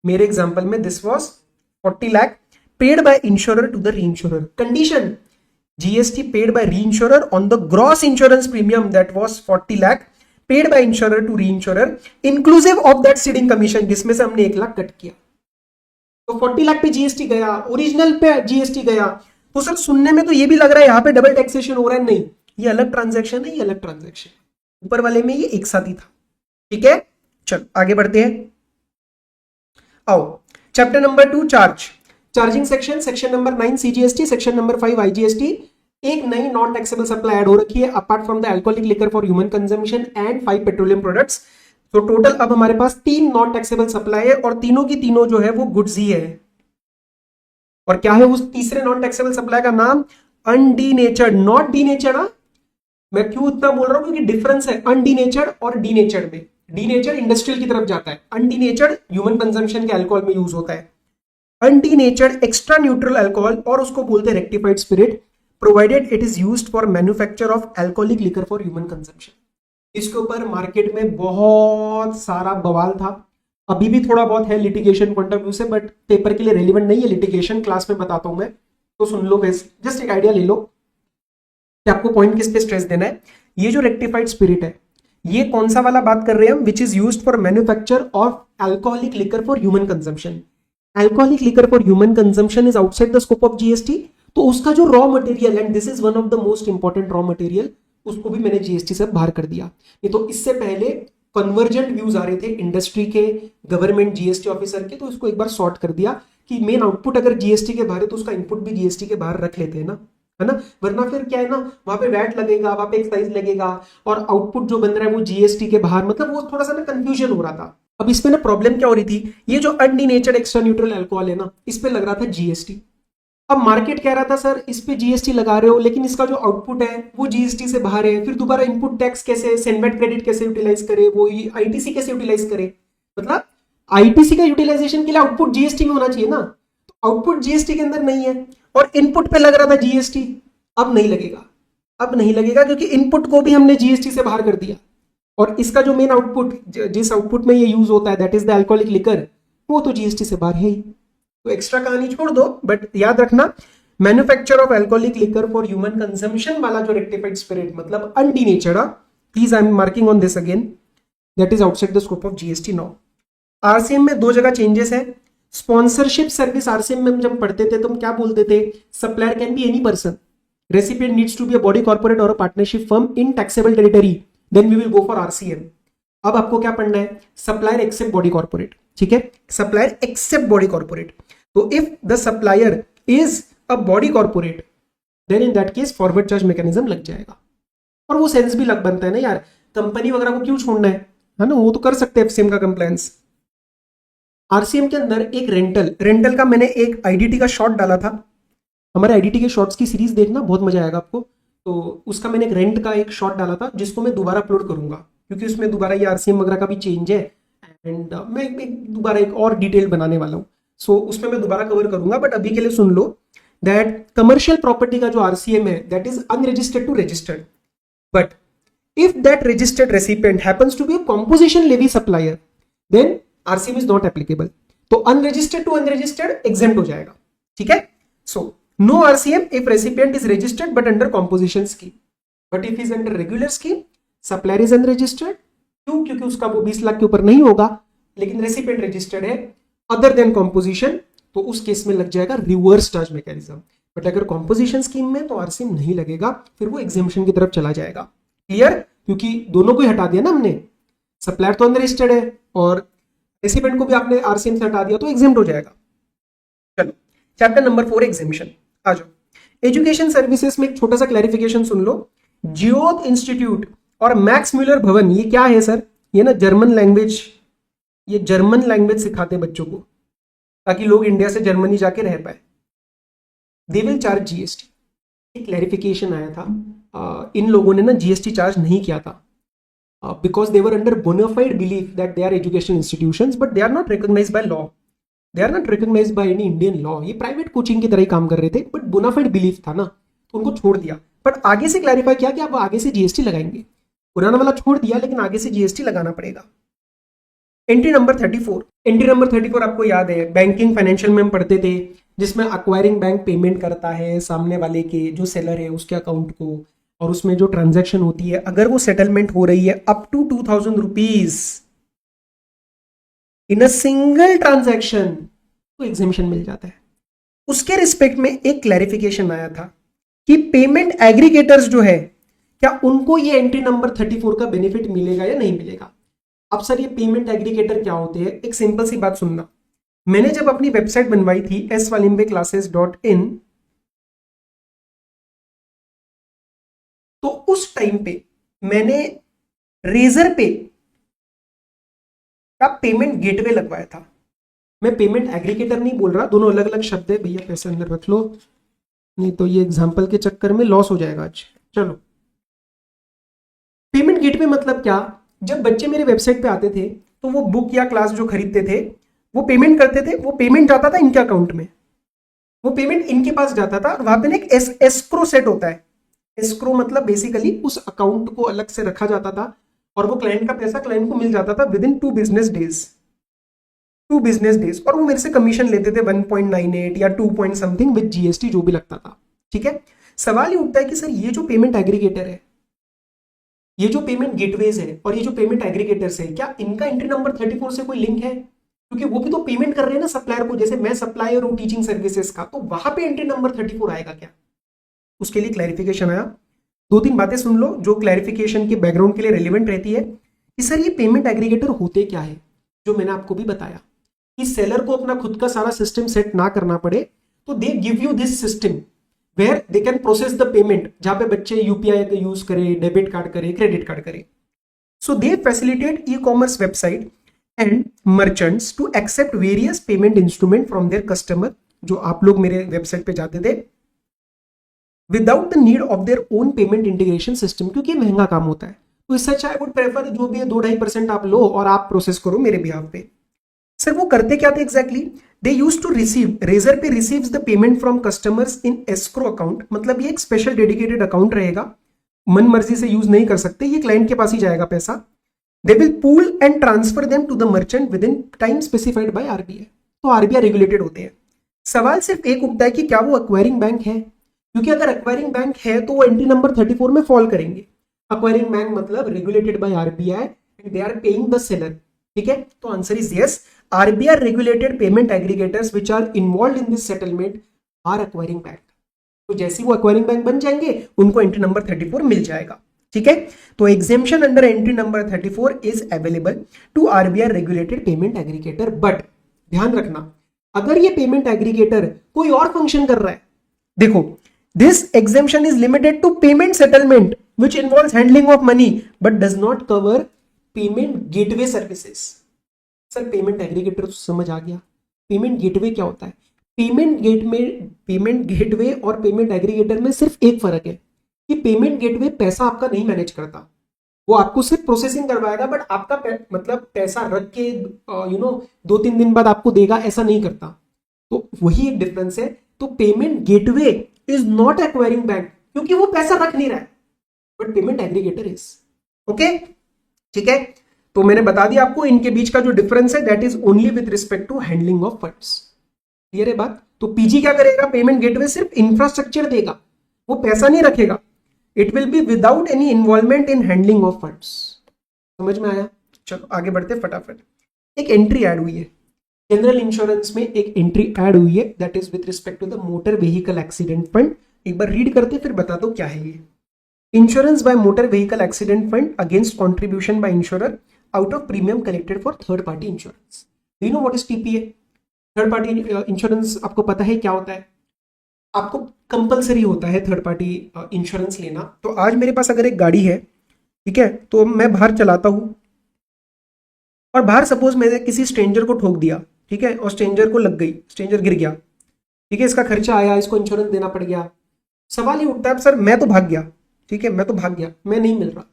मेरे एग्जांपल में this was 40 lakh paid by insurer to the reinsurer. Condition, GST paid by reinsurer on the gross insurance premium that was 40 lakh paid by insurer to reinsurer inclusive of that ceding commission, जिसमें से हमने 1 लाख कट किया। तो 40 लाख पे जीएसटी गया, ओरिजिनल पे जीएसटी गया। तो सर सुनने में तो ये भी लग रहा है यहां पे डबल टैक्सेशन हो रहा है, नहीं, ये अलग ट्रांजैक्शन है, ये अलग ट्रांजैक्शन, ऊपर वाले में ये एक साथ ही था। ठीक है, चल आगे बढ़ते हैं। आओ chapter number 2 charge, charging section, section number 9 CGST, section number 5 IGST. एक नई नॉन टैक्सेबल सप्लाई ऐड हो रखी है apart from the alcoholic liquor for human consumption and 5 petroleum products. तो टोटल अब हमारे पास 3 नॉन टैक्सेबल सप्लाई है, और तीनों की तीनों जो है वो गुड्स ही है। और क्या है उस तीसरे नॉन टैक्सेबल सप्लाई का नाम? अनडीनेचर्ड, नॉट डीनेचर्ड। मैं क्यों इतना बोल रहा हूं, क्योंकि डिफरेंस है अनडीनेचर्ड और डीनेचर्ड में। डीनेचर्ड इंडस्ट्रियल की तरफ जाता है, अनडीनेचर्ड ह्यूमन कंजम्पशन के अल्कोहल में यूज होता है। अनडीनेचर्ड एक्स्ट्रा न्यूट्रल अल्कोहल, और उसको बोलते हैं rectified spirit, provided it is used for manufacture of alcoholic liquor for human consumption. इसके ऊपर मार्केट में बहुत सारा बवाल था, अभी भी थोड़ा बहुत है लिटिगेशन पॉइंट ऑफ व्यू से, बट पेपर के लिए रेलिवेंट नहीं है, लिटिगेशन क्लास में बताता हूं मैं, तो सुन लो, जस्ट एक आइडिया ले लो कि आपको पॉइंट किस पे स्ट्रेस देना है। ये जो रेक्टिफाइड स्पिरिट है, ये कौन सा वाला बात कर रहे हैं हम? Which is used for manufacture of alcoholic liquor for human consumption. Alcoholic liquor for human consumption is outside the scope of GST. तो उसका जो raw material, and this is one of the most important raw material, उसको भी मैंने जीएसटी से बाहर कर दिया। ये तो इससे पहले कन्वर्जेंट व्यूज आ रहे थे इंडस्ट्री के, गवर्नमेंट, जीएसटी ऑफिसर के, तो इसको एक बार सॉर्ट कर दिया कि मेन आउटपुट अगर जीएसटी के बाहर है तो उसका इनपुट भी जीएसटी के बाहर रख लेते हैं ना, है ना, वरना फिर क्या है ना, वहां पे वैट लगेगा, वहां पे एक्साइज लगेगा, और आउटपुट जो बन रहा है वो जीएसटी के बाहर, मतलब वो थोड़ा सा ना कंफ्यूजन हो रहा था। अब इसमें ना प्रॉब्लम क्या हो रही थी, ये जो अनडीनेचर्ड एक्स्ट्रा न्यूट्रल अल्कोहल है ना, इस पे लग रहा था जीएसटी। अब मार्केट कह रहा था सर इस पे जीएसटी लगा रहे हो, लेकिन इसका जो आउटपुट है वो जीएसटी से बाहर है, फिर दोबारा इनपुट टैक्स कैसे, सेनवेट क्रेडिट कैसे यूटिलाइज करे, वो आईटीसी कैसे यूटिलाइज करे, मतलब आईटीसी का यूटिलाइजेशन के लिए आउटपुट जीएसटी में होना चाहिए ना, तो आउटपुट जीएसटी के अंदर नहीं है, और इनपुट पे लग रहा था जीएसटी। अब नहीं लगेगा, अब नहीं लगेगा, क्योंकि इनपुट को भी हमने जीएसटी से बाहर कर दिया, और इसका जो मेन आउटपुट, जिस आउटपुट में ये यूज होता है, that is the alcoholic liquor, वो तो जीएसटी से बाहर है ही। तो एक्स्ट्रा कहानी छोड़ दो, बट याद रखना manufacture of alcoholic liquor for human consumption वाला जो रेक्टिफाइड स्पिरिट, मतलब undenatured, please I am marking on this again, that is outside the scope of GST now. RCM में 2 जगह चेंजेस है। स्पॉन्सरशिप सर्विस आरसीएम में हम जब पढ़ते थे तो हम क्या बोलते थे, supplier can be any person, recipient needs to be a body corporate और a partnership firm in taxable territory, then we will go for RCM. अब आपको क्या पढ़ना है, सप्लायर एक्सेप्ट बॉडी कॉर्पोरेट, ठीक है, सप्लायर एक्सेप्ट बॉडी कॉर्पोरेट। तो if the supplier is a body corporate, then in that case forward charge mechanism लग जाएगा। और वो सेंस भी लग बनता है ना यार, कंपनी वगैरह को क्यों छोड़ना है ना, वो तो कर सकते हैं एफसीएम का कंप्लायंस। आरसीएम के अंदर एक रेंटल का मैंने एक आईडीटी का शॉर्ट डाला था, हमारे आईडीटी के शॉर्ट्स की सीरीज देखना, बहुत मजा आएगा आपको। तो उसका मैंने एक रेंट का एक शॉर्ट डाला था जिसको मैं दोबारा अपलोड करूंगा, क्योंकि उसमें दोबारा ये आरसीएम वगैरह का भी चेंज है, एंड मैं दोबारा एक और डिटेल बनाने वाला हूँ। सो उसमें मैं दोबारा कवर करूंगा, बट अभी के लिए सुन लो दैट कमर्शियल प्रॉपर्टी का जो आरसीएम है that is unregistered to registered, but if that registered recipient happens to be a composition levy supplier then RCM is not applicable। तो unregistered to unregistered exempt हो जाएगा, ठीक है। so no RCM if recipient is registered but under composition scheme, but if is under regular scheme supplier is unregistered, क्यों, क्योंकि उसका वो 20 लाख के ऊपर नहीं होगा, लेकिन रेसिपिएंट रजिस्टर्ड है अदर देन कॉम्पोजिशन, तो उस केस में लग जाएगा रिवर्स चार्ज मैकेनिज्म। बट अगर कॉम्पोजिशन स्कीम में तो आरसीएम नहीं लगेगा, फिर वो एग्जेम्पशन की तरफ चला जाएगा। क्लियर, क्योंकि दोनों को ही हटा दिया ना हमने, सप्लायर तो अनरजिस्टर्ड है और रेसिपिएंट को भी आपने आरसीएम से हटा दिया, तो एग्जेम्प्ट हो जाएगा। चलो चैप्टर नंबर 4 एग्जेम्पशन आ जाओ। एजुकेशन सर्विसेज में एक छोटा सा क्लैरिफिकेशन सुन लो। जियोत इंस्टीट्यूट और मैक्स म्यूलर भवन, ये क्या है सर? ये ना जर्मन लैंग्वेज, ये जर्मन लैंग्वेज सिखाते हैं बच्चों को ताकि लोग इंडिया से जर्मनी जाके रह पाए। They will charge GST. एक क्लैरिफिकेशन आया था, इन लोगों ने ना जीएसटी चार्ज नहीं किया था because they were under bonafide belief that they are educational institutions but they are not recognised by law, they are not recognised by any Indian law. ये प्राइवेट कोचिंग की तरह ही काम कर रहे थे, बट बोनाफाइड बिलीफ था ना, तो उनको छोड़ दिया। बट आगे से क्लैरिफाई किया कि आप आगे से जीएसटी लगाएंगे, पुराना वाला छोड़ दिया लेकिन आगे से जीएसटी लगाना पड़ेगा। एंट्री नंबर 34, एंट्री नंबर 34 आपको याद है बैंकिंग फाइनेंशियल में हम पढ़ते थे, जिसमें अक्वायरिंग बैंक पेमेंट करता है सामने वाले के जो सेलर है उसके अकाउंट को, और उसमें जो ट्रांजैक्शन होती है अगर वो सेटलमेंट हो रही है up to 2000 rupees in a single transaction, तो एग्जेम्पशन मिल जाता है। उसके रिस्पेक्ट में एक क्लैरिफिकेशन आया था कि पेमेंट एग्रीगेटर्स जो है क्या उनको ये एंट्री नंबर 34 का बेनिफिट मिलेगा या नहीं मिलेगा। अब सर ये पेमेंट एग्रीगेटर क्या होते हैं, एक सिंपल सी बात सुनना। मैंने जब अपनी वेबसाइट बनवाई थी swalimbeclasses.in, तो उस टाइम पे मैंने रेजर पे का पेमेंट गेटवे लगवाया था। मैं पेमेंट एग्रीगेटर नहीं बोल रहा, दोनों अलग अलग शब्द है भैया, पैसे अंदर रख लो नहीं तो ये एग्जाम्पल के चक्कर में लॉस हो जाएगा आज। चलो, पेमेंट गेटवे मतलब क्या, जब बच्चे मेरे वेबसाइट पे आते थे तो वो बुक या क्लास जो खरीदते थे वो पेमेंट करते थे, वो पेमेंट जाता था इनके अकाउंट में, वो पेमेंट इनके पास जाता था, और वहां पे एक एस्क्रो सेट होता है। एस्क्रो मतलब बेसिकली उस अकाउंट को अलग से रखा जाता था और वो क्लाइंट का पैसा क्लाइंट को मिल जाता था विद इन 2 बिजनेस डेज, और वो मेरे से कमीशन लेते थे 1.98 या 2 पॉइंट समथिंग विद जीएसटी जो भी लगता था। ठीक है, सवाल ये उठता है कि सर ये जो पेमेंट एग्रीगेटर है, ये जो पेमेंट गेटवेज है और ये जो पेमेंट एग्रीगेटर्स है, क्या इनका एंट्री नंबर 34 से कोई लिंक है? क्योंकि वो भी तो पेमेंट कर रहे हैं ना सप्लायर को, जैसे मैं सप्लायर हूं टीचिंग सर्विसेज का, तो वहां पे एंट्री नंबर 34 आएगा क्या? उसके लिए क्लैरिफिकेशन आया। 2-3 बातें सुन लो जो क्लैरिफिकेशन के बैकग्राउंड के लिए रेलिवेंट रहती है कि सर ये पेमेंट एग्रीगेटर होते क्या है। जो मैंने आपको भी बताया कि सेलर को अपना खुद का सारा सिस्टम सेट ना करना पड़े, तो they give you this system where they can process the payment, जहां पे बच्चे यूपीआई का यूज करे, डेबिट कार्ड करे, क्रेडिट कार्ड करे। So they facilitate e commerce website and merchants to accept various payment instrument from their customer, जो आप लोग मेरे वेबसाइट पे जाते थे, without the need of their own payment integration system, क्योंकि महंगा काम होता है। तो इस सच आई वुड प्रेफर जो भी है 2-2.5% आप लो और आप प्रोसेस करो मेरे बिहाफ पे। सर वो करते क्या थे exactly? They use to receive, Razorpay receives the payment from customers in escrow account, मतलब ये एक स्पेशल डेडिकेटेड अकाउंट रहेगा, मन मर्जी से यूज नहीं कर सकते, ये क्लाइंट के पास ही जाएगा पैसा। They will pool and transfer them to the merchant within time specified by RBI. तो आरबीआई रेगुलेटेड होते हैं। सवाल सिर्फ एक उठता है कि क्या वो एक्वायरिंग बैंक है, क्योंकि अगर एक्वायरिंग बैंक है तो वो एंट्री नंबर 34 में फॉल करेंगे। एक्वायरिंग बैंक मतलब regulated by RBI and they are paying the seller. ठीक है, तो answer is yes, RBI regulated payment aggregators which are involved in this settlement are acquiring bank. तो जैसे वो एक्वायरिंग बैंक बन जाएंगे उनको एंट्री नंबर 34 मिल जाएगा। ठीक है, तो exemption under entry number 34 is available to RBI regulated payment aggregator. But ध्यान रखना, अगर ये पेमेंट एग्रीगेटर कोई और फंक्शन कर रहा है, देखो, this exemption is limited to payment settlement which involves handling of money but does not cover payment gateway services. Sir payment aggregator तो समझ आ गया, पेमेंट गेटवे क्या होता है? पेमेंट गेटवे और पेमेंट एग्रीगेटर में सिर्फ एक फर्क है कि पेमेंट गेटवे पैसा आपका नहीं मैनेज करता, वो आपको सिर्फ प्रोसेसिंग करवाएगा, बट आपका मतलब पैसा रख के 2-3 दिन बाद आपको देगा, ऐसा नहीं करता। तो वही एक डिफरेंस है। तो payment gateway is not acquiring bank क्योंकि वो पैसा रख नहीं रहा है, but payment aggregator is. Okay, ठीक है। तो मैंने बता दिया आपको इनके बीच का जो डिफरेंस है, that is only with respect to handling of funds. Clear है बात? तो पीजी क्या करेगा? पेमेंट गेटवे सिर्फ इंफ्रास्ट्रक्चर देगा, वो पैसा नहीं रखेगा। It will be without any involvement in handling of funds. समझ में आया? चलो आगे बढ़ते फटाफट। एक एंट्री ऐड हुई है जनरल इंश्योरेंस में, एक एंट्री ऐड हुई है that is with respect to the motor vehicle accident fund. एक बार रीड करते फिर बता दो क्या है ये। Insurance by motor vehicle accident fund against contribution by insurer out of premium collected for third party insurance. Do you know what is TPA? Third party insurance आपको पता है क्या होता है? आपको कंपलसरी होता है थर्ड पार्टी इंश्योरेंस लेना। तो आज मेरे पास अगर एक गाड़ी है, ठीक है, तो मैं बाहर चलाता हूं और बाहर सपोज मैंने किसी स्ट्रेंजर को ठोक दिया, ठीक है, और स्ट्रेंजर को लग गई, स्ट्रेंजर गिर गया, ठीक है, इसका खर्चा आया, इसको इंश्योरेंस देना पड़ गया। सवाल ये उठता है सर मैं तो भाग गया, ठीक है, मैं तो भाग गया, मैं नहीं मिल रहा।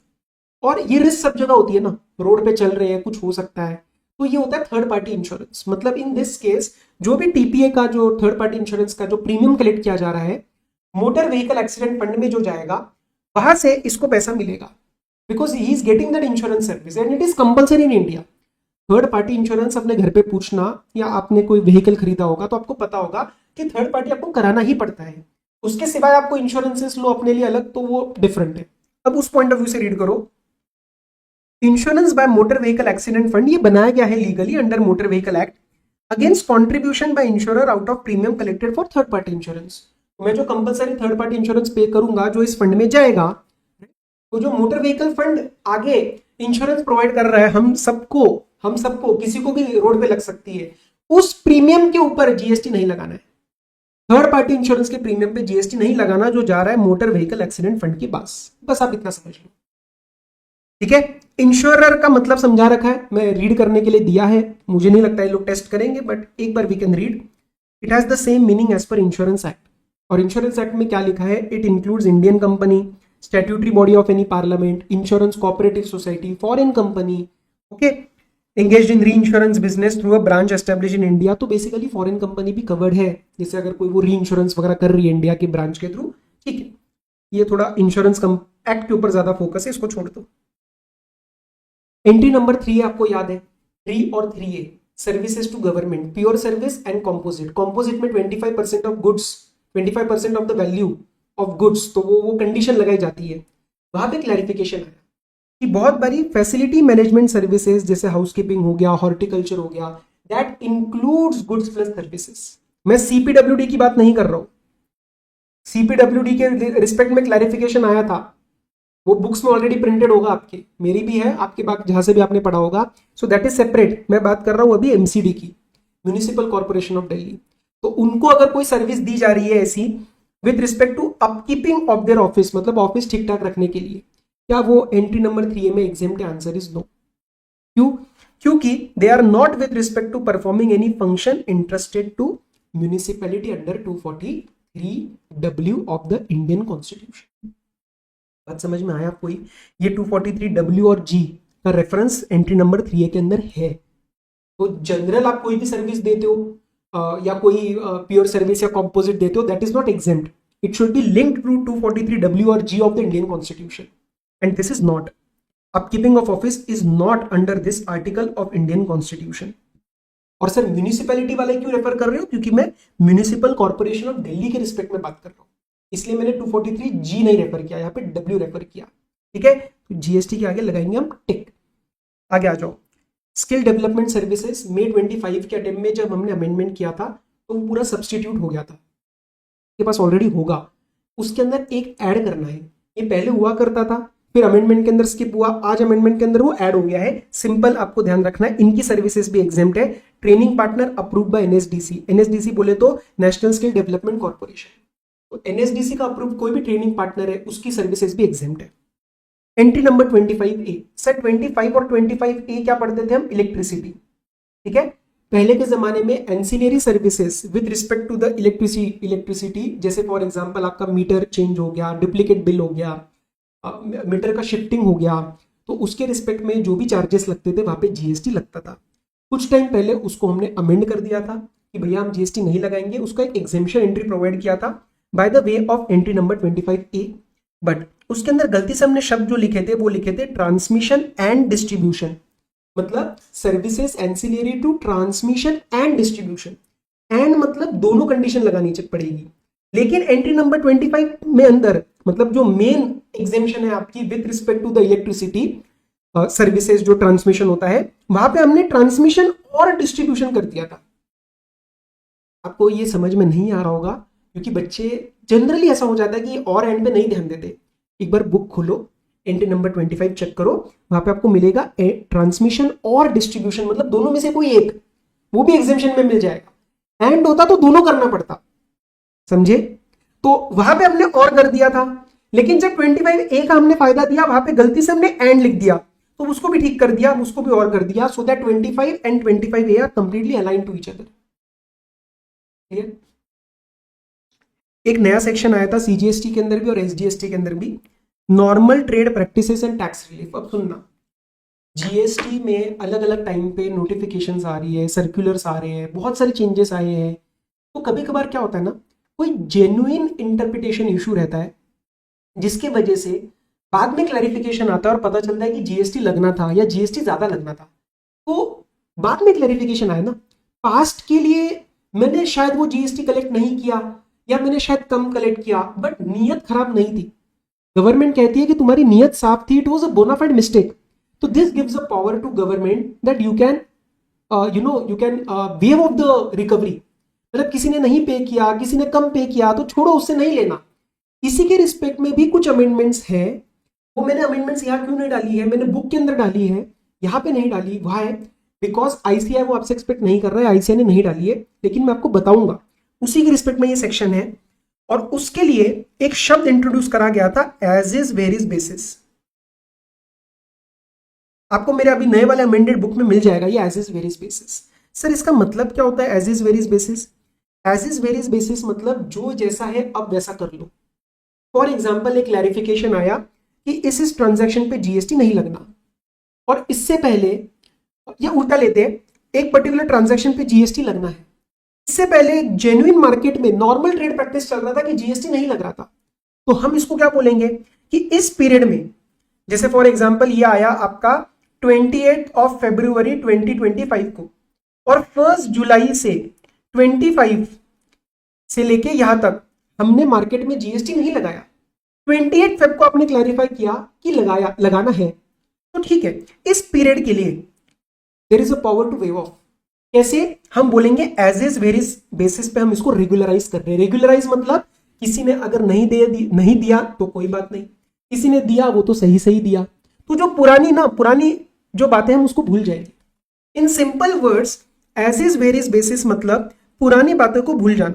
और ये रिस्क सब जगह होती है ना, रोड पे चल रहे हैं, कुछ हो सकता है, तो ये होता है थर्ड पार्टी इंश्योरेंस। मतलब इन दिस केस जो भी टीपीए का, जो थर्ड पार्टी इंश्योरेंस का जो प्रीमियम कलेक्ट किया जा रहा है मोटर व्हीकल एक्सीडेंट फंड में जो जाएगा, वहां से इसको पैसा मिलेगा because he is getting that insurance service and it is compulsory in India. Third party insurance अपने घर पे पूछना, या आपने कोई व्हीकल खरीदा होगा तो आपको पता होगा कि थर्ड पार्टी आपको कराना ही पड़ता है, उसके सिवाय आपको इंश्योरेंसेस लो अपने लिए अलग, तो वो डिफरेंट है। अब उस पॉइंट ऑफ व्यू से रीड करो। Insurance by motor vehicle accident fund ये बनाया गया है legally under motor vehicle act against contribution by insurer out of premium collected for third party insurance. मैं जो कंपलसरी थर्ड पार्टी इंश्योरेंस पे करूंगा जो इस फंड में जाएगा, तो जो मोटर व्हीकल फंड आगे इंश्योरेंस प्रोवाइड कर रहा है हम सबको किसी को भी रोड पे लग सकती है, उस प्रीमियम के ऊपर जीएसटी नहीं लगाना है। थर्ड पार्टी इंश्योरेंस के प्रीमियम पे जीएसटी नहीं लगाना जो जा रहा है मोटर व्हीकल एक्सीडेंट फंड की बस आप इतना समझ लो, ठीक है। इंश्योरर का मतलब समझा रखा है, मैं रीड करने के लिए दिया है, मुझे नहीं लगता है लोग टेस्ट करेंगे, बट एक बार we can read. It has the same meaning as per insurance act. और इंश्योरेंस एक्ट में क्या लिखा है? It includes Indian company, statutory body of any parliament, insurance cooperative society, foreign company, okay, engaged in reinsurance business through a branch establish in India. तो बेसिकली फॉरेन कंपनी भी कवर्ड है, जैसे अगर कोई वो री इंश्योरेंस वगैरह कर रही है इंडिया के ब्रांच के थ्रू, ठीक है। ये थोड़ा इंश्योरेंस एक्ट के ऊपर ज्यादा फोकस है, इसको छोड़ दो। एंट्री नंबर 3 आपको याद है, 3 और 3A services to government, pure service and composite. Composite में 25% of goods, 25% of the value of goods, तो वो कंडीशन लगाई जाती है। वहां पे क्लैरिफिकेशन आया कि बहुत बड़ी फैसिलिटी मैनेजमेंट सर्विसेज जैसे हाउसकीपिंग हो गया, हॉर्टिकल्चर हो गया, that includes goods plus services. मैं सीपीडब्ल्यूडी की बात नहीं कर रहा हूं, सीपीडब्ल्यूडी के रिस्पेक्ट में क्लैरिफिकेशन आया था, वो बुक्स में ऑलरेडी प्रिंटेड होगा आपके, मेरी भी है, आपके पास जहां से भी आपने पढ़ा होगा, सो दैट इज सेपरेट। मैं बात कर रहा हूं अभी एमसीडी की, म्यूनिसिपल कॉर्पोरेशन ऑफ दिल्ली। तो उनको अगर कोई सर्विस दी जा रही है ऐसी with respect to upkeeping of their office, मतलब ऑफिस ठीक ठाक रखने के लिए, क्या वो एंट्री नंबर 3A में एग्जाम्प्ट है? Answer is no. क्यों? क्योंकि they are not with respect to performing any function interested to municipality under 243W of the Indian constitution. बात समझ में आया आपको? ये 243W और G का रेफरेंस एंट्री नंबर 3A के अंदर है। तो जनरल आप कोई भी सर्विस देते हो या कोई प्योर सर्विस या कॉम्पोजिट देते हो, that is not exempt, it should be linked to 243W और G of the Indian constitution, and this is not. Upkeeping of office is not under this article of Indian constitution. और सर म्यूनिसिपैलिटी वाले क्यों रेफर कर रहे हो? क्योंकि मैं म्यूनिसिपल कॉर्पोरेशन ऑफ दिल्ली के रिस्पेक्ट में बात कर रहा हूं, इसलिए मैंने 243G नहीं रेफर किया, यहाँ पे W रेफर किया, ठीक है। तो जीएसटी के आगे लगाएंगे हम टिक। आगे आ जाओ। स्किल डेवलपमेंट सर्विसेज मई 25 के अटेम्प्ट में जब हमने अमेंडमेंट किया था तो वो पूरा सब्सटीट्यूट हो गया था, के पास ऑलरेडी होगा, उसके अंदर एक ऐड करना है। ये पहले हुआ करता था, फिर अमेंडमेंट के अंदर स्किप हुआ, आज अमेंडमेंट के अंदर वो ऐड हो गया है। सिंपल आपको ध्यान रखना है, इनकी सर्विसेज भी एग्जेम्प्ट है। Training partner approved by NSDC, NSDC बोले तो नेशनल स्किल डेवलपमेंट कॉर्पोरेशन, तो एनएसडीसी का अप्रूव कोई भी ट्रेनिंग पार्टनर है उसकी सर्विसेज भी एग्जेम्प्ट है। Entry number 25A। सर 25 और 25A क्या पढ़ते थे हम? इलेक्ट्रिसिटी। ठीक है, पहले के जमाने में ancillary services with respect to the electricity, जैसे फॉर एग्जांपल आपका मीटर चेंज हो गया, डुप्लीकेट बिल हो गया, मीटर का शिफ्टिंग हो गया, तो उसके रिस्पेक्ट में जो भी चार्जेस लगते थे वहां पे जीएसटी लगता था। कुछ टाइम पहले उसको हमने अमेंड कर दिया था कि भैया हम जीएसटी नहीं लगाएंगे, उसका एक एग्जेम्पशन एंट्री प्रोवाइड किया था by the way of entry number 25A। But उसके अंदर गलती से हमने शब्द जो लिखे थे वो लिखे थे ट्रांसमिशन एंड डिस्ट्रीब्यूशन, मतलब services ancillary to transmission and distribution. And मतलब दोनों कंडीशन लगानी पड़ेगी। लेकिन एंट्री नंबर 25 में अंदर मतलब जो मेन एग्जेम्पशन है आपकी with respect to the electricity services जो ट्रांसमिशन होता है, वहां पे हमने ट्रांसमिशन और डिस्ट्रीब्यूशन कर दिया था। आपको ये समझ में नहीं आ रहा होगा क्योंकि बच्चे जनरली ऐसा हो जाता है कि और एंड पे नहीं ध्यान देते। एक बार बुक खोलो, एंट्री नंबर 25 चेक करो, वहां पे आपको मिलेगा ट्रांसमिशन और डिस्ट्रीब्यूशन, मतलब दोनों में से कोई एक, वो भी एग्जेम्पशन में मिल जाएगा। एंड होता तो दोनों करना पड़ता, समझे? तो वहां पे हमने और कर दिया था, लेकिन जब 25A का हमने फायदा दिया वहां पे गलती से हमने एंड लिख दिया, तो उसको भी ठीक कर दिया, उसको भी और कर दिया, so that 25 and 25A are completely align to each other. एक नया सेक्शन आया था सीजीएसटी के अंदर भी और एसजीएसटी के अंदर भी, normal trade practices and tax relief. अब सुनना, जीएसटी में अलग अलग टाइम पे नोटिफिकेशंस आ रही है, सर्कुलर्स आ रहे हैं, बहुत सारे चेंजेस आए हैं। तो कभी कभार क्या होता है ना, कोई जेन्युइन इंटरप्रिटेशन इशू रहता है जिसके वजह से बाद में क्लैरिफिकेशन आता है और पता चलता है कि जीएसटी लगना था या जीएसटी ज्यादा लगना था। तो बाद में क्लैरिफिकेशन आया ना, पास्ट के लिए मैंने शायद वो जीएसटी कलेक्ट नहीं किया या मैंने शायद कम कलेक्ट किया, बट नीयत खराब नहीं थी। गवर्नमेंट कहती है कि तुम्हारी नीयत साफ थी, it was a bonafide mistake. तो this gives a power to government that you can you can waive off the recovery. मतलब किसी ने नहीं पे किया, किसी ने कम पे किया, तो छोड़ो, उससे नहीं लेना। इसी के रिस्पेक्ट में भी कुछ अमेंडमेंट्स हैं। वो मैंने अमेंडमेंट्स यहाँ क्यों नहीं डाली है, मैंने बुक के अंदर डाली है, यहाँ पे नहीं डाली, वह है बिकॉज आईसीआई वो आपसे एक्सपेक्ट नहीं कर रहा है, आईसीआई ने नहीं डाली है, लेकिन मैं आपको बताऊंगा। उसी के रिस्पेक्ट में ये सेक्शन है और उसके लिए एक शब्द इंट्रोड्यूस करा गया था, एज इज वेरियस बेसिस। आपको मेरे अभी नए वाले अमेंडेड बुक में मिल जाएगा ये as is where is basis. Sir इसका मतलब क्या होता है as is where is basis? As is where is basis मतलब जो जैसा है अब वैसा कर लो। फॉर एग्जाम्पल एक क्लैरिफिकेशन आया कि इस ट्रांजैक्शन पे जीएसटी नहीं लगना, और इससे पहले या उल्टा लेते हैं, एक पर्टिकुलर ट्रांजैक्शन पे जीएसटी लगना है। इससे पहले जेन्युइन मार्केट में नॉर्मल ट्रेड प्रैक्टिस चल रहा था कि जीएसटी नहीं लग रहा था। तो हम इसको क्या बोलेंगे कि इस पीरियड में, जैसे फॉर एग्जांपल ये आया आपका 28 ऑफ फरवरी 2025 को, और 1 जुलाई से 25 से लेके यहां तक हमने मार्केट में जीएसटी नहीं लगाया। 28 फेब को आपने क्लैरिफाई किया कि लगाना है, तो ठीक है, इस पीरियड के लिए there is a power to waive off. कैसे? हम बोलेंगे एज इज वेरियस बेसिस पे हम इसको रेगुलराइज कर रहे हैं। रेगुलराइज मतलब किसी ने अगर नहीं दिया तो कोई बात नहीं, किसी ने दिया वो तो सही सही दिया, तो जो पुरानी जो बातें हम उसको भूल जाएंगे। In simple words, as is where is basis मतलब पुरानी बातों को भूल जाना,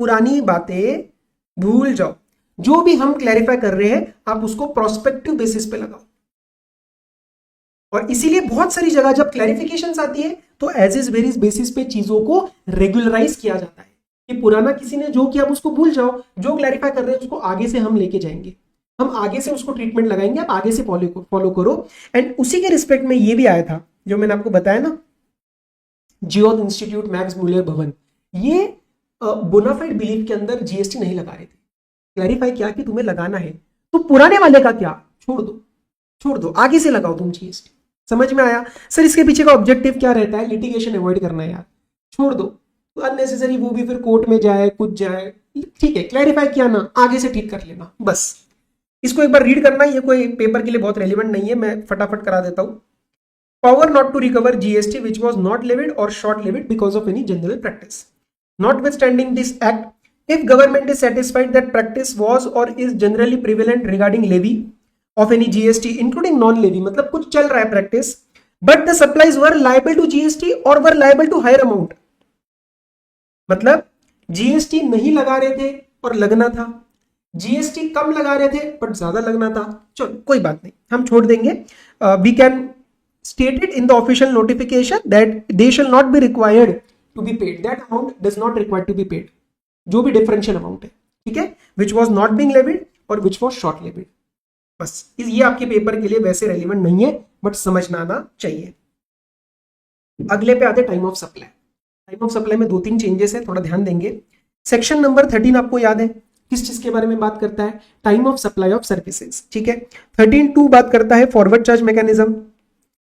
पुरानी बातें भूल जाओ। जो भी हम क्लैरिफाई कर रहे हैं आप उसको प्रोस्पेक्टिव बेसिस पे लगाओ। और इसीलिए बहुत सारी जगह जब क्लैरिफिकेशंस आती है तो एज इज वेरियस बेसिस पे चीजों को रेगुलराइज किया जाता है कि पुराना किसी ने जो किया उसको भूल जाओ, जो क्लैरिफाई कर रहे हैं उसको आगे से हम लेके जाएंगे, हम आगे से उसको ट्रीटमेंट लगाएंगे, आप आगे से फॉलो करो। एंड उसी के रिस्पेक्ट में ये भी आया था जो मैंने आपको बताया ना, जियोथ इंस्टीट्यूट मैक्स मूलर भवन, ये बोनाफाइड बिलीफ के अंदर जीएसटी नहीं लगा रहे थे, क्लैरिफाई किया कि तुम्हें लगाना है, तो पुराने वाले का क्या, छोड़ दो, आगे से लगाओ तुम जीएसटी। समझ में आया? सर इसके पीछे का ऑब्जेक्टिव क्या रहता है? लिटिगेशन अवॉइड करना है यार, छोड़ दो, तो अननेसेसरी वो भी फिर कोर्ट में जाए, कुछ जाए, ठीक है, क्लैरिफाई किया ना, आगे से ठीक कर लेना बस। इसको एक बार रीड करना, ये कोई पेपर के लिए बहुत रेलिवेंट नहीं है, मैं फटाफट करा देता हूं। Power not to recover GST which was not levied और short levied because of any general practice. Notwithstanding this act, if government is satisfied that practice was or is generally prevalent regarding levy of any GST, including non-levy, मतलब कुछ चल रहा है practice, but the supplies were liable to GST or were liable to higher amount, मतलब GST नहीं लगा रहे थे और लगना था, जीएसटी कम लगा रहे थे बट ज्यादा लगना था। चलो कोई बात नहीं, हम छोड़ देंगे। We can state it in the official notification that they shall not be required to be paid, that amount does not required to be paid, जो भी डिफरेंशियल अमाउंट है, ठीक है, which was not being levied और विच वॉज शॉर्ट लेविड। बस ये आपके पेपर के लिए वैसे रेलिवेंट नहीं है बट समझना आना चाहिए। अगले पे आते time of supply. Time of supply में 2-3 चेंजेस है, थोड़ा ध्यान देंगे। सेक्शन नंबर 13 आपको याद है किस चीज के बारे में बात करता है? Time of supply of services, ठीक है। 13.2 बात करता है फॉरवर्ड चार्ज मैकेनिज्म।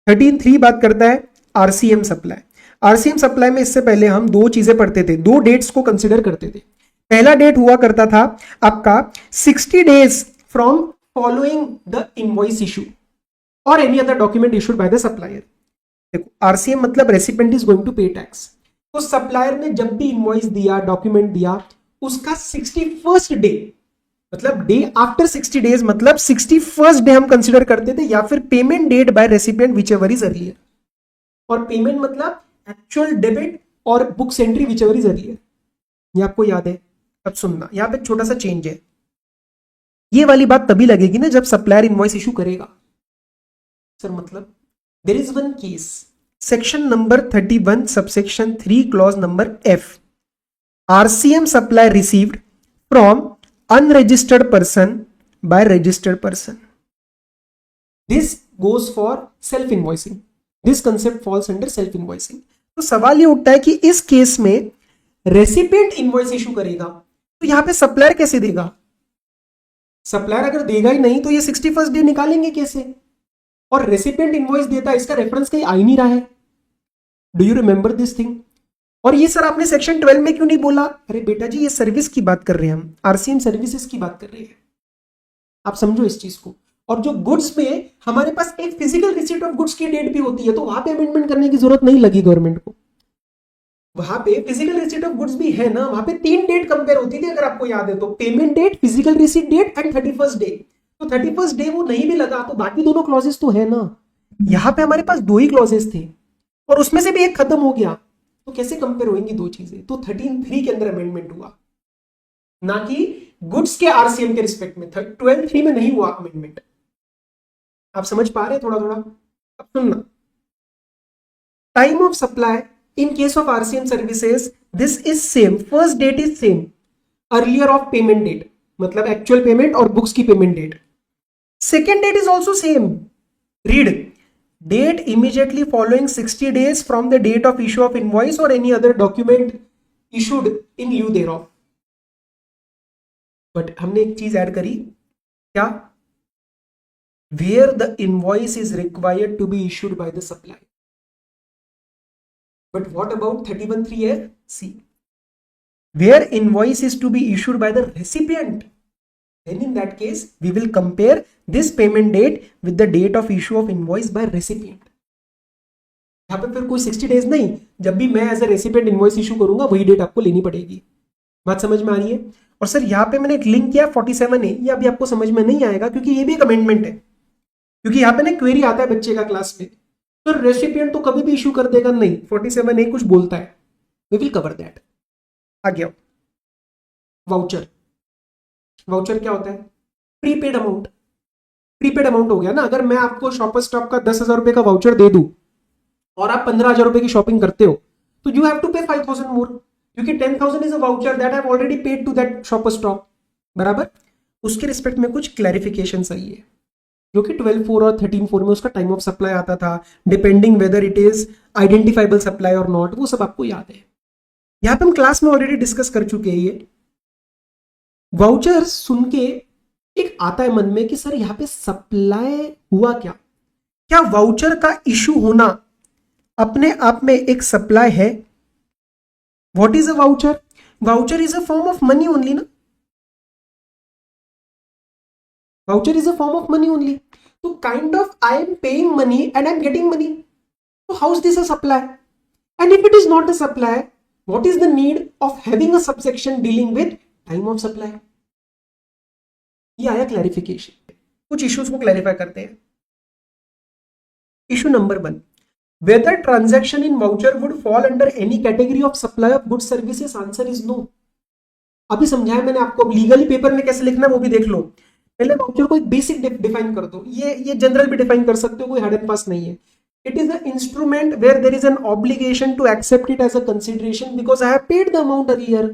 13.3 बात करता है आरसीएम सप्लाई। आरसीएम सप्लाई में इससे पहले हम दो चीजें पढ़ते थे, दो डेट्स को कंसिडर करते थे। पहला डेट हुआ करता था आपका 60 days from following the invoice issue और any other document issued by the supplier. देखो आरसीएम मतलब recipient is going to pay tax, तो सप्लायर ने जब भी इनवॉइस दिया, डॉक्यूमेंट दिया, उसका 61st डे मतलब डे आफ्टर 60 डेज मतलब 61st डे हम कंसिडर करते थे, या फिर payment date by recipient which ever is earlier. और पेमेंट मतलब एक्चुअल डेबिट और book entry which ever is earlier. ये आपको याद है? अब सुनना, यहां पे छोटा सा चेंज है। ये वाली बात तभी लगेगी ना जब सप्लायर इनवॉइस इशू करेगा। सर मतलब there is one case, section number 31 subsection 3 clause number F, RCM supply received from unregistered person by registered person. This goes for self invoicing. This concept falls under self invoicing. तो सवाल ये उठता है कि इस केस में रेसिपिएंट इनवॉइस इशू करेगा तो यहां पे सप्लायर कैसे देगा? सप्लायर अगर देगा ही नहीं तो ये 61st डे निकालेंगे कैसे? और रेसिपिएंट इनवॉइस देता है, इसका रेफरेंस कहीं आ ही नहीं रहा है। Do you remember this thing? और ये सर आपने सेक्शन 12 में क्यों नहीं बोला? अरे बेटा जी ये सर्विस की बात कर रहे हैं हम, आरसीएम सर्विसेज की बात कर रहे हैं, आप समझो इस चीज को। और जो गुड्स में हमारे पास एक फिजिकल रिसीट ऑफ गुड्स की डेट भी होती है, तो वहां पे अमेंडमेंट करने की जरूरत नहीं लगी गवर्नमेंट को। वहां पे फिजिकल रिसीट ऑफ गुड्स भी है ना, वहां पे 3 डेट कंपेयर होती थी अगर आपको याद है तो, payment date, physical receipt date and 31st day. तो 31st डे वो नहीं भी लगा तो बाकी दोनों क्लॉजेस तो है ना। यहां पे हमारे पास 2 ही क्लॉजेस थे और उसमें से भी एक खत्म हो गया, तो कैसे कंपेयर होंगी दो चीजें? तो 13.3 के अंदर अमेंडमेंट हुआ, ना कि गुड्स के आरसीएम के रिस्पेक्ट में। 12.3 में नहीं हुआ अमेंडमेंट। आप समझ पा रहे हैं थोड़ा थोड़ा? अब सुनना, time of supply in case of RCM services this is same, first date is same, earlier of payment date मतलब एक्चुअल पेमेंट और बुक्स की payment date. Second date is also same, read date immediately following 60 days from the date of issue of invoice or any other document issued in lieu thereof. But हमने एक चीज ऐड करी, क्या? Where the invoice is required to be issued by the supplier. But what about 31(3)(f)? See, where invoice is to be issued by the recipient, then in that case we will compare this payment date with the date of issue of invoice by recipient. यहां पे फिर कोई 60 डेज नहीं, जब भी मैं as a recipient invoice issue करूंगा वही डेट आपको लेनी पड़ेगी। बात समझ में आ रही है? और सर यहां पे मैंने एक लिंक किया 47A, ये अभी आपको समझ में नहीं आएगा क्योंकि ये भी एक अमेंडमेंट है। क्योंकि यहां पे ना क्वेरी आता है बच्चे का क्लास में, तो रेसिपिएंट तो कभी भी इशू कर देगा, नहीं 47A कुछ बोलता है, वी विल कवर दैट। आ गया वाउचर। वाउचर क्या होता है? Prepaid amount. प्रीपेड अमाउंट हो गया ना, अगर मैं आपको शॉपर स्टॉप का 10,000 रुपए का वाउचर दे दूं और आप 15,000 रुपए की शॉपिंग करते हो तो यू हैव टू पे 5,000 मोर, क्योंकि 10,000 is a voucher that I have already paid to that Shoppers Stop, बराबर। उसके रिस्पेक्ट में कुछ क्लैरिफिकेशन आई है, जो कि 12.4 और 13.4 में उसका टाइम ऑफ सप्लाई आता था, depending whether it is identifiable supply और नॉट, वो सब आपको याद है। यहां पे हम क्लास में ऑलरेडी डिस्कस कर चुके हैं। ये वाउचर सुन के एक आता है मन में कि सर यहां पे सप्लाई हुआ क्या? क्या वाउचर का इशू होना अपने आप में एक सप्लाई है? What is a voucher? Voucher is a form of money only ना, voucher is a form of money only. तो kind of I am paying money and I am getting money, तो how is this a supply? And if it is not a supply, what is the need of having a subsection dealing with time of supply? ये आया क्लैरिफिकेशन। कुछ इश्यूज को क्लैरिफाई करते हैं। Issue number 1, whether transaction in voucher would fall under any category of supply of goods services? Answer is no. अभी समझाया मैंने आपको, अब लीगली पेपर में कैसे लिखना है वो भी देख लो। पहले वाउचर को एक बेसिक डिफाइन कर दो, ये जनरल भी डिफाइन कर सकते हो, कोई हार्ड एंड फास्ट नहीं है। It is an instrument where there is an obligation to accept it as a consideration because I have paid the amount earlier.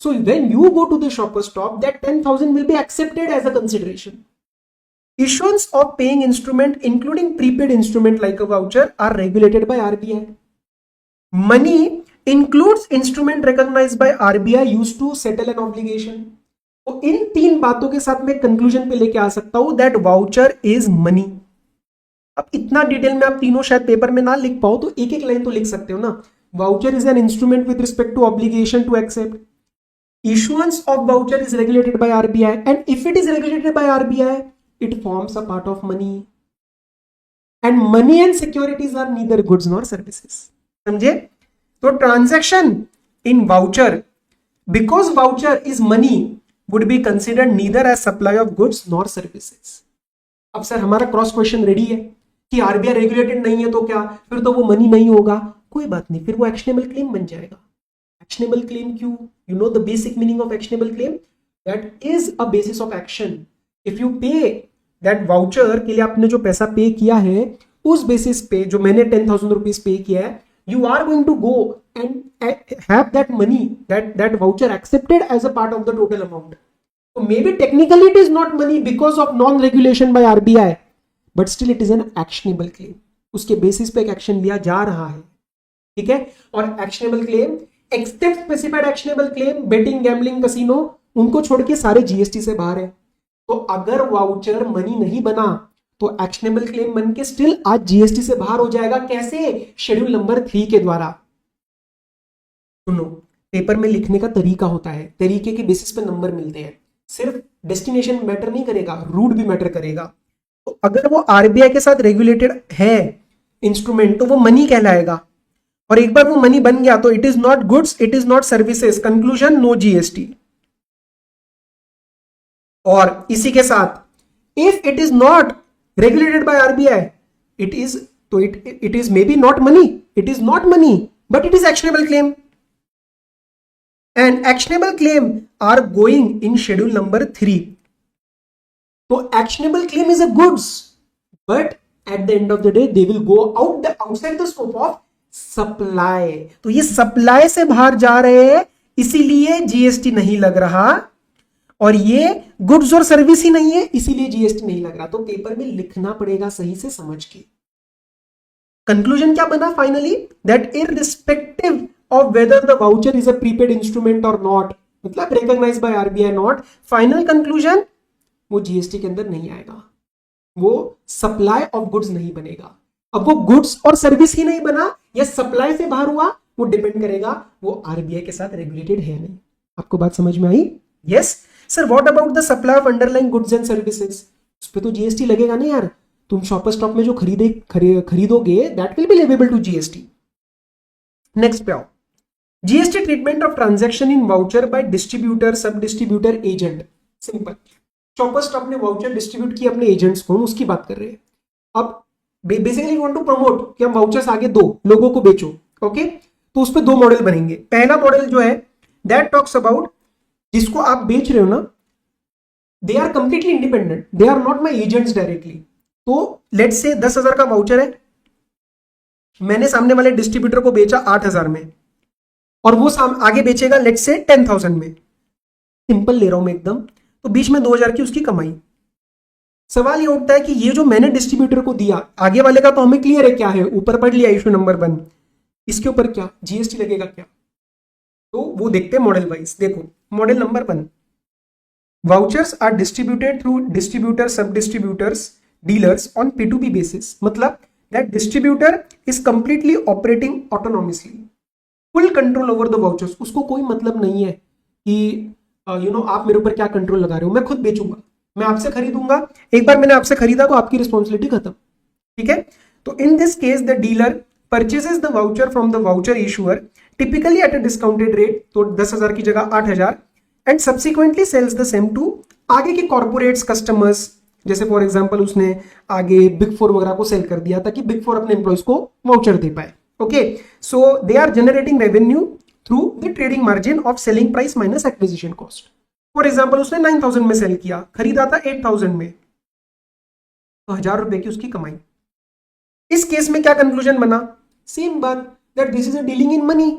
So when you go to the shopper stop, that 10,000 will be accepted as a consideration. Issuance of paying instrument, including prepaid instrument like a voucher, are regulated by RBI. Money includes instrument recognized by RBI used to settle an obligation. तो इन तीन बातों के साथ मैं कंक्लूजन पे लेके आ सकता हूं दैट वाउचर इज मनी। अब इतना डिटेल में आप तीनों शायद पेपर में ना लिख पाओ, तो एक एक लाइन तो लिख सकते हो ना। Voucher is an instrument with respect to obligation to accept. Issuance of voucher is regulated by RBI and if it is regulated by RBI it forms a part of money and money and securities are neither goods nor services. समझे? तो transaction in voucher because voucher is money would be considered neither as supply of goods nor services. अब सर हमारा क्रॉस क्वेश्चन रेडी है कि आरबीआई रेगुलेटेड नहीं है तो क्या, फिर तो वो मनी नहीं होगा। कोई बात नहीं, फिर वो एक्शनेबल क्लेम बन जाएगा। एक्शनेबल क्लेम क्यों? You know the basic meaning of actionable claim, that is a basis of action. If you पे दैट वाउचर के लिए आपने जो पैसा पे किया है उस बेसिस पे, जो मैंने 10,000 रुपीज पे किया है, you are going to go and have that money, that voucher accepted as a part of the total amount. So maybe technically it is not money because of non-regulation by RBI, but still it is an actionable claim. उसके बेसिस पे एक एक्शन लिया जा रहा है, ठीक है। और actionable claim except specified actionable claim, betting, gambling, casino, उनको छोड़ के सारे जीएसटी से बाहर है। तो अगर वाउचर मनी नहीं बना तो एक्शनेबल क्लेम बन के स्टिल आज जीएसटी से बाहर हो जाएगा। कैसे? शेड्यूल नंबर 3 के द्वारा। सुनो, पेपर में लिखने का तरीका होता है, तरीके के बेसिस पे नंबर मिलते हैं। सिर्फ डेस्टिनेशन मैटर नहीं करेगा, रूट भी मैटर करेगा। तो अगर वो आरबीआई के साथ रेगुलेटेड है इंस्ट्रूमेंट तो वो मनी कहलाएगा, और एक बार वो मनी बन गया तो it is not goods, it is not services. Conclusion, no GST. और इसी के साथ if it is not regulated by RBI, it is maybe not money, it is not money, but it is actionable claim, and actionable claim are going in schedule number 3. So actionable claim is a goods, but at the end of the day they will go outside the scope of supply. तो ये सप्लाई से बाहर जा रहे हैं, इसीलिए जीएसटी नहीं लग रहा, और ये गुड्स और सर्विस ही नहीं है इसीलिए जीएसटी नहीं लग रहा। तो पेपर में लिखना पड़ेगा सही से समझ के। कंक्लूजन क्या बना finally? That irrespective of whether the voucher is a prepaid instrument और नॉट, मतलब recognise by RBI not, final conclusion वो जीएसटी के अंदर नहीं आएगा, वो सप्लाई ऑफ गुड्स नहीं बनेगा। अब वो गुड्स और सर्विस ही नहीं बना या सप्लाई से बाहर हुआ, वो डिपेंड करेगा वो आरबीआई के साथ रेगुलेटेड है नहीं। आपको बात समझ में आई? Yes sir. What about the supply of underlying goods and services? उस पे तो जीएसटी लगेगा नहीं यार। तुम शॉपर स्टॉप में जो खरीदोगे that will be leviable to GST. Next पे आओ, GST treatment of transaction in voucher by distributor, sub distributor, agent. Simple, Shopper Stop ने वाउचर डिस्ट्रीब्यूट किया अपने एजेंट्स को, उसकी बात कर रहे हैं। अब बेसिकली वांट टू प्रमोट कि हम वाउचर्स आगे दो, लोगों को बेचो, ओके। तो उस पे दो मॉडल बनेंगे। पहला मॉडल जो है दैट टॉक्स अबाउट जिसको आप बेच रहे हो ना, they are completely independent, they are not my agents directly. तो लेट्स से 10,000 का वाउचर है, मैंने सामने वाले डिस्ट्रीब्यूटर को बेचा 8,000 में, और वो आगे बेचेगा लेट्स से 10,000 में। सिंपल ले रहा हूं मैं एकदम। तो बीच में 2,000 की उसकी कमाई। सवाल ये उठता है कि ये जो मैंने डिस्ट्रीब्यूटर को दिया, आगे वाले का तो हमें क्लियर है क्या है, ऊपर पढ़ लिया इशू नंबर 1, इसके ऊपर क्या जीएसटी लगेगा क्या? तो वो देखते हैं मॉडल वाइज। देखो model number 1, vouchers are distributed through distributor, sub distributors, dealers on P2P basis, मतलब that distributor is completely operating autonomously, full control over the vouchers. उसको कोई मतलब नहीं है कि आप मेरे ऊपर क्या कंट्रोल लगा रहे हो, मैं खुद बेचूंगा, मैं आपसे खरीदूंगा, एक बार मैंने आपसे खरीदा तो आपकी रिस्पॉन्सिबिलिटी खत्म, ठीक है। तो in this case the dealer purchases the voucher from the voucher issuer typically at a discounted rate, तो 10,000 की जगह 8,000, and subsequently sells the same to आगे के कॉर्पोरेट्स कस्टमर्स। जैसे फॉर एग्जांपल उसने आगे बिग 4 वगैरह को सेल कर दिया ताकि बिग 4 अपने एम्प्लॉइज को वाउचर दे पाए, okay. So they are generating revenue through the trading margin of selling price minus acquisition cost. For example उसने 9,000 में सेल किया, खरीदा था 8,000 में, तो 1,000 रुपए की उसकी कमाई। इस केस में क्या कंक्लूजन बना? सेम बात, that this is a dealing in money,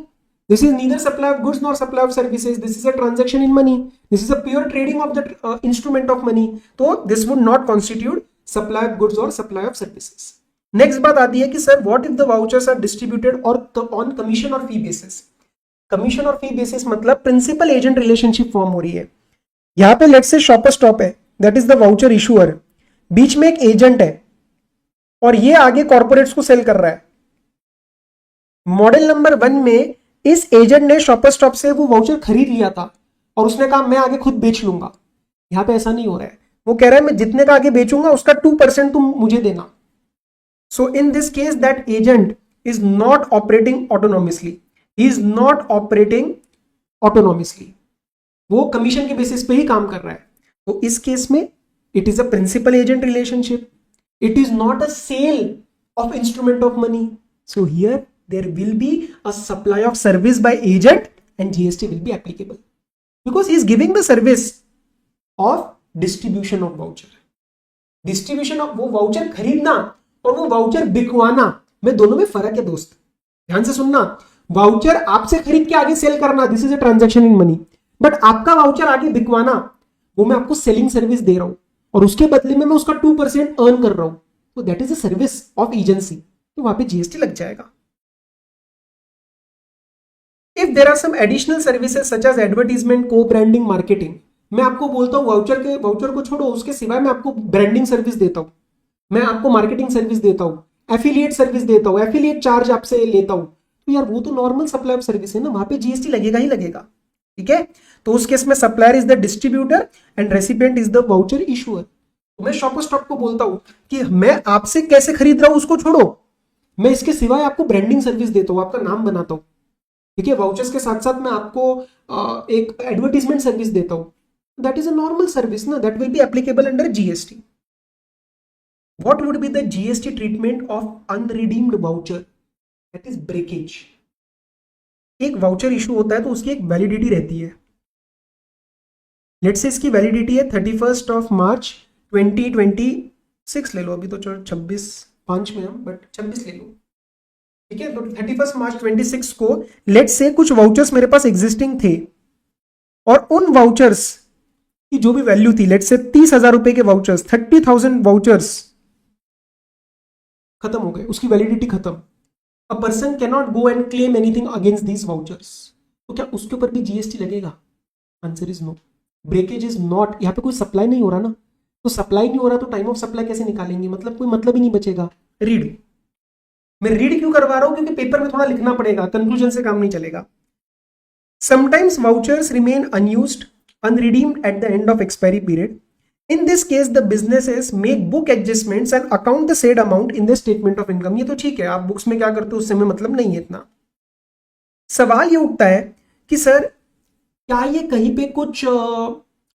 this is neither supply of goods nor supply of services, this is a transaction in money, this is a pure trading of the instrument of money, तो this would not constitute supply of goods और सप्लाई ऑफ सर्विसेज। नेक्स्ट बात आती है कि sir what if the vouchers are distributed और ऑन कमीशन और फी बेसिस। कमीशन और फी बेसिस मतलब प्रिंसिपल एजेंट रिलेशनशिप फॉर्म हो रही है। यहां पे लेट्स से शॉपर स्टॉप है, that is the voucher issuer, बीच में एक एजेंट है और ये आगे कॉर्पोरेट्स को सेल कर रहा है। मॉडल नंबर 1 में इस एजेंट ने शॉपर स्टॉप से वो वाउचर खरीद लिया था और उसने कहा मैं आगे खुद बेच लूंगा। यहां पे ऐसा नहीं हो रहा है, वो कह रहा है मैं जितने का आगे बेचूंगा उसका 2% तुम मुझे देना। So in this case that agent is not operating autonomously, he is not operating autonomously, वो कमीशन के बेसिस पे ही काम कर रहा है। तो इस केस में it is a principal agent relationship, it is not a sale of instrument of money, so here there will be a supply of service by agent and GST will be applicable because he is giving the service of distribution of voucher। distribution of वो voucher खरीदना और वो voucher बिकवाना में दोनों में फर्क है दोस्त, ध्यान से सुनना। voucher आपसे खरीद के आगे सेल करना, this is a transaction in money, but आपका voucher आगे बिकवाना वो मैं आपको सेलिंग सर्विस दे रहा हूं और उसके बदले में मैं उसका 2% अर्न कर रहा हूं, तो that is a service of agency, तो वहां पे जीएसटी लग जाएगा। If there are some additional services such as advertisement, co branding, marketing, मैं आपको बोलता हूं वाउचर को छोड़ो, उसके सिवाय मैं आपको ब्रांडिंग सर्विस देता हूं, मैं आपको मार्केटिंग सर्विस देता हूं, एफिलिएट सर्विस देता हूं, एफिलिएट चार्ज आपसे लेता हूं, तो यार वो तो नॉर्मल सप्लाई ऑफ सर्विस है ना, वहां पे जीएसटी लगेगा ही लगेगा, ठीक है। तो उस केस में supplier is the distributor and recipient is the voucher issuer. तो मैं शॉपर स्टॉप को बोलता हूं कि मैं आपसे कैसे खरीद रहा हूं उसको छोड़ो, मैं इसके सिवाय आपको ब्रांडिंग सर्विस देता हूं, आपका नाम बनाता हूं, ठीक है। वाउचर्स के साथ साथ मैं आपको एक एडवर्टीजमेंट सर्विस देता हूं, that is a normal service ना, that will be applicable under GST. What would be the GST treatment of unredeemed voucher? That is breakage. एक वाउचर इशू होता है तो उसकी एक वैलिडिटी रहती है, लेट्स से इसकी वैलिडिटी है 31 मार्च 2026 ले लो, अभी तो 26/5 में हम, बट 26 ले लो, ठीक है। तो 31 मार्च 26 को लेट्स से कुछ वाउचर्स मेरे पास एग्जिस्टिंग थे और उन वाउचर्स की जो भी वैल्यू थी, लेट्स से 30,000 रुपए के वाउचर्स, 30,000 वाउचर्स खत्म हो गए, उसकी वैलिडिटी खत्म। A person can not go and claim anything against these vouchers, तो क्या उसके ऊपर भी जीएसटी लगेगा? Answer is no. Breakage is not, यहाँ पे कोई सप्लाई नहीं हो रहा ना, तो सप्लाई नहीं हो रहा तो टाइम ऑफ सप्लाई कैसे निकालेंगे, मतलब कोई मतलब ही नहीं बचेगा। रीड, मैं रीड क्यों करवा रहा हूं? क्योंकि पेपर में थोड़ा लिखना पड़ेगा, कंक्लूजन से काम नहीं चलेगा। Sometimes vouchers remain unused, unredeemed at the end of expiry period. In this case, the businesses make book adjustments and account the said amount in the statement of income। ये तो ठीक है, आप बुक्स में क्या करते हो उससे हमें मतलब नहीं है इतना। सवाल ये उठता है कि सर क्या ये कहीं पे कुछ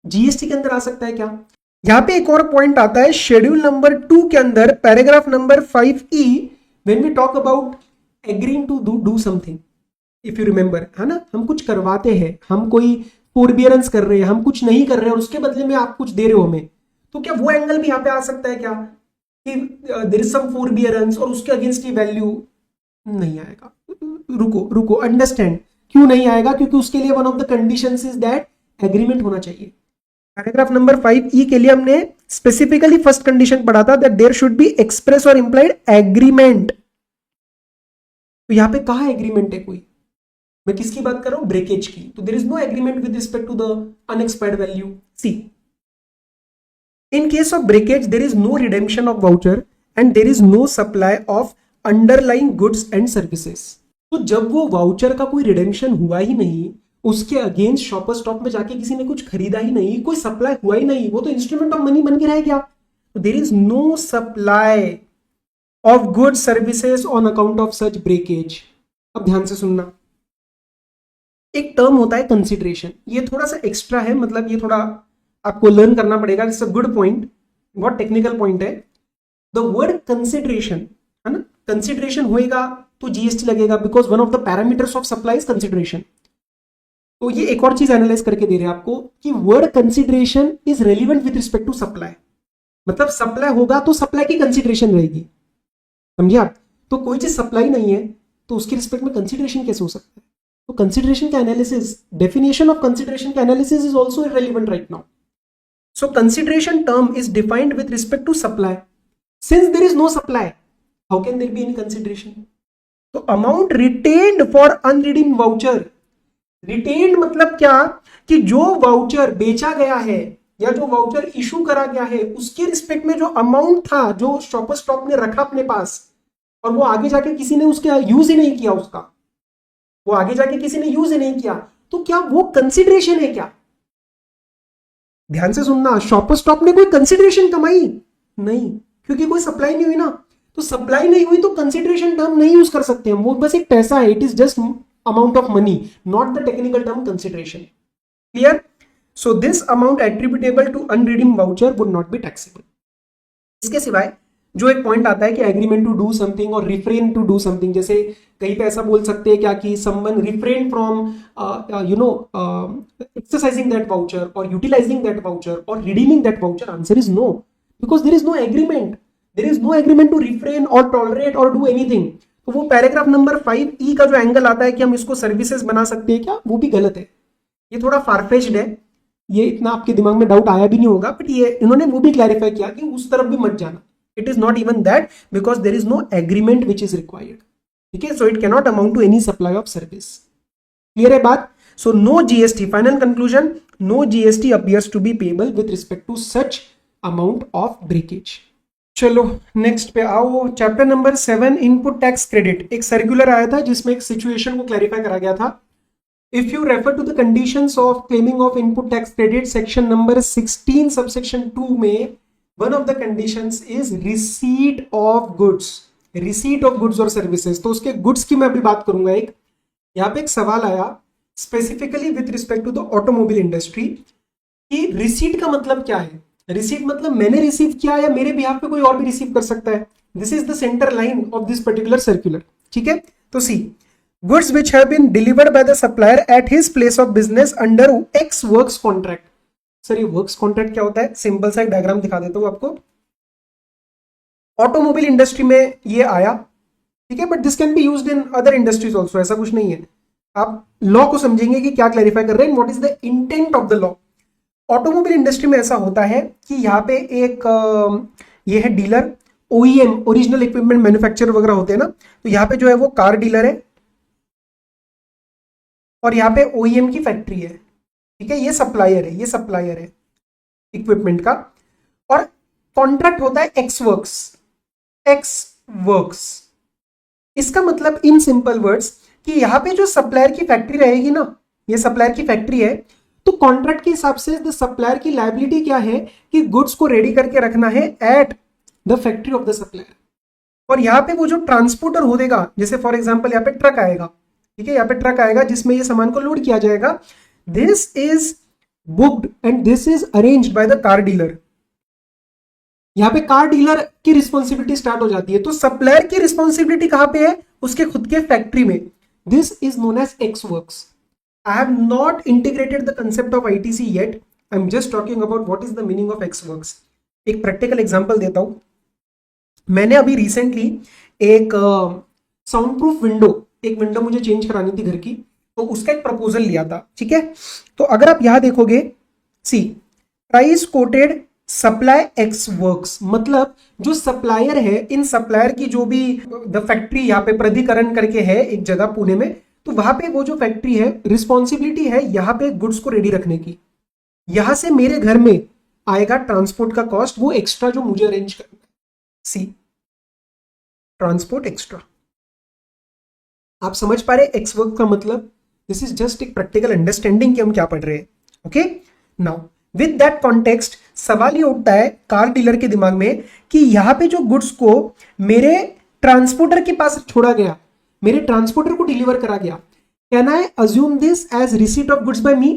जीएसटी के अंदर आ सकता है क्या? यहां पे एक और पॉइंट आता है शेड्यूल नंबर 2 के अंदर, paragraph number 5E, when we talk about agreeing to do something, if you remember, है ना, हम कुछ करवाते हैं, हम कोई फोरबियरेंस कर रहे हैं, हम कुछ नहीं कर रहे हैं और उसके बदले में आप कुछ दे रहे हो हमें, तो क्या वो एंगल भी यहाँ पे आ सकता है क्या कि देयर इज सम फोरबियरेंस और उसके अगेंस्ट की वैल्यू नहीं आएगा? रुको, अंडरस्टैंड क्यों नहीं आएगा, क्योंकि उसके लिए one of the conditions is that agreement होना चाहिए। पैराग्राफ नंबर 5E के लिए हमने स्पेसिफिकली फर्स्ट कंडीशन पढ़ा था that there should be express और इंप्लाइड एग्रीमेंट। तो यहां पे कहा एग्रीमेंट है कोई? मैं किसकी बात कर रहा हूं? ब्रेकेज की। तो there is no agreement with respect to the unexpired value. See, in case of breakage there is no redemption of voucher and there is no supply of underlying goods and services. तो जब वो वाउचर का कोई रिडेम्पशन हुआ ही नहीं, उसके अगेंस्ट शॉपर स्टॉप में जाके किसी ने कुछ खरीदा ही नहीं, कोई सप्लाई हुआ ही नहीं, वो तो इंस्ट्रूमेंट ऑफ मनी बन के रह गया। तो there is no supply of goods services on account of such breakage. अब ध्यान से सुनना, एक टर्म होता है कंसिडरेशन, ये थोड़ा सा एक्स्ट्रा है, मतलब ये थोड़ा आपको लर्न करना पड़ेगा, इट्स अ गुड पॉइंट, बहुत टेक्निकल पॉइंट है। द वर्ड कंसिडरेशन, है ना, कंसिडरेशन होएगा तो जीएसटी लगेगा, because one of the parameters of supply is consideration. तो ये एक और चीज एनालाइज करके दे रहे हैं आपको कि word consideration is relevant with respect to supply. मतलब सप्लाई होगा तो सप्लाई की कंसिडरेशन रहेगी, समझे आप? तो कोई चीज सप्लाई नहीं है तो उसके रिस्पेक्ट में कंसिडरेशन कैसे हो सकता है? तो कंसिडरेशन का एनालिसिस, डेफिनेशन ऑफ कंसिडरेशन का analysis is also irrelevant right now. So consideration term is defined with respect to supply. Since there is no supply, how can there be any consideration? तो amount retained for unredeemed voucher. Retained मतलब क्या कि जो वाउचर बेचा गया है या जो वाउचर इशू करा गया है उसके रिस्पेक्ट में जो अमाउंट था जो शॉपर स्टॉप ने रखा अपने पास और वो आगे जाके किसी ने उसका यूज ही नहीं किया, उसका वो आगे जाके किसी ने यूज ही नहीं किया, तो क्या वो कंसिडरेशन है क्या? ध्यान से सुनना, शॉपर स्टॉप ने कोई कंसिडरेशन कमाई नहीं, क्योंकि कोई सप्लाई नहीं हुई ना. तो सप्लाई नहीं हुई तो कंसिडरेशन टर्म नहीं यूज कर सकते हम, वो बस एक पैसा है. It is just amount of money, not the technical term consideration. Clear? So this amount attributable to unredeemed voucher would not be taxable. इसके सिवाय जो एक पॉइंट आता है कि एग्रीमेंट टू डू समथिंग और रिफ्रेन टू डू समथिंग, जैसे कहीं पे ऐसा बोल सकते हैं क्या कि someone refrain from exercising that voucher और यूटिलाइजिंग दैट वाउचर और redeeming that voucher. Answer is no, because there is no agreement. There is no agreement to refrain और टॉलरेट और डू एनीथिंग. तो वो पैराग्राफ नंबर 5E का जो एंगल आता है कि हम इसको सर्विसेज बना सकते हैं क्या, वो भी गलत है. ये थोड़ा फारफेच्ड है, ये इतना आपके दिमाग में डाउट आया भी नहीं होगा, बट ये इन्होंने वो भी क्लैरिफाई किया कि उस तरफ भी मत जाना. It is not even that because there is no agreement which is required. Okay, so it cannot amount to any supply of service. Clear है बात? So no GST. Final conclusion: no GST appears to be payable with respect to such amount of breakage. चलो नेक्स्ट पे आओ. Chapter number 7 input tax credit. एक सर्कुलर आया था जिसमें एक सिचुएशन को क्लैरिफाई करा गया था. If you refer to the conditions of claiming of input tax credit, section number 16 subsection 2 में one of the conditions is receipt of goods. receipt of goods और services. तो उसके goods की मैं अभी बात करूंगा. एक यहाँ पे एक सवाल आया specifically with respect to the automobile industry कि रिसीट का मतलब क्या है. रिसीट मतलब मैंने रिसीव किया या मेरे बिहाफ पे कोई और भी रिसीव कर सकता है. This is the centre line of this particular circular. ठीक है, तो see goods which have been delivered by the supplier at his place of business under ex works contract. Sir ये वर्क्स कॉन्ट्रैक्ट क्या होता है? सिंपल सा एक डायग्राम दिखा देता हूं आपको. ऑटोमोबाइल इंडस्ट्री में ये आया, ठीक है, but this can be used in other industries also. ऐसा कुछ नहीं है. आप लॉ को समझेंगे कि क्या क्लैरिफाई कर रहे हैं, what is the intent of the law. Automobile industry में ऐसा होता है कि यहाँ पे एक ये है dealer, OEM original equipment manufacturer वगैरह होते हैं ना. तो यहाँ पे जो है वो कार डीलर है और यहाँ पे OEM की फैक्ट्री है. ठीक है, ये सप्लायर है, ये सप्लायर है इक्विपमेंट का. और कॉन्ट्रैक्ट होता है एक्स वर्क्स. इसका मतलब इन सिंपल वर्ड्स कि यहां पे जो सप्लायर की फैक्ट्री रहेगी ना, ये सप्लायर की फैक्ट्री है, तो कॉन्ट्रैक्ट के हिसाब से द सप्लायर की लायबिलिटी क्या है कि गुड्स को रेडी करके रखना है eight the factory of the supplier. और यहाँ पे वो जो ट्रांसपोर्टर हो देगा, जैसे फॉर एग्जाम्पल यहाँ पे ट्रक आएगा, ठीक है, यहाँ पे ट्रक आएगा जिसमें ये सामान को लोड किया जाएगा. This is booked and this is arranged by the car dealer. यहां पे कार डीलर की रिस्पॉन्सिबिलिटी स्टार्ट हो जाती है. तो सप्लायर की रिस्पॉन्सिबिलिटी कहां पे है? उसके खुद के फैक्ट्री में. This is known as ex works. I have not integrated the concept of ITC yet. I am just talking about what is the meaning of ex works. एक प्रैक्टिकल एग्जांपल देता हूं. मैंने अभी रिसेंटली एक साउंड प्रूफ विंडो, एक विंडो मुझे चेंज करानी थी घर की, तो उसका एक प्रपोजल लिया था. ठीक है, तो अगर आप यहां देखोगे, see price quoted supply ex works, मतलब जो सप्लायर है, इन सप्लायर की जो भी द फैक्ट्री यहाँ पे प्राधिकरण करके है एक जगह पुणे में, तो वहां पे वो जो फैक्ट्री है रिस्पॉन्सिबिलिटी है यहाँ पे गुड्स को रेडी रखने की. यहां से मेरे घर में आएगा ट्रांसपोर्ट का कॉस्ट, वो एक्स्ट्रा जो मुझे अरेंज करना है. सी ट्रांसपोर्ट एक्स्ट्रा. आप समझ पा रहे एक्स वर्क का मतलब? दिस इज जस्ट एक प्रैक्टिकल अंडरस्टैंडिंग कि हम क्या पढ़ रहे हैं. Okay, now with that context सवाल ये उठता है कार डीलर के दिमाग में कि यहां पे जो गुड्स को मेरे ट्रांसपोर्टर के पास छोड़ा गया, मेरे ट्रांसपोर्टर को डिलीवर करा गया, can I assume this as receipt of goods by me?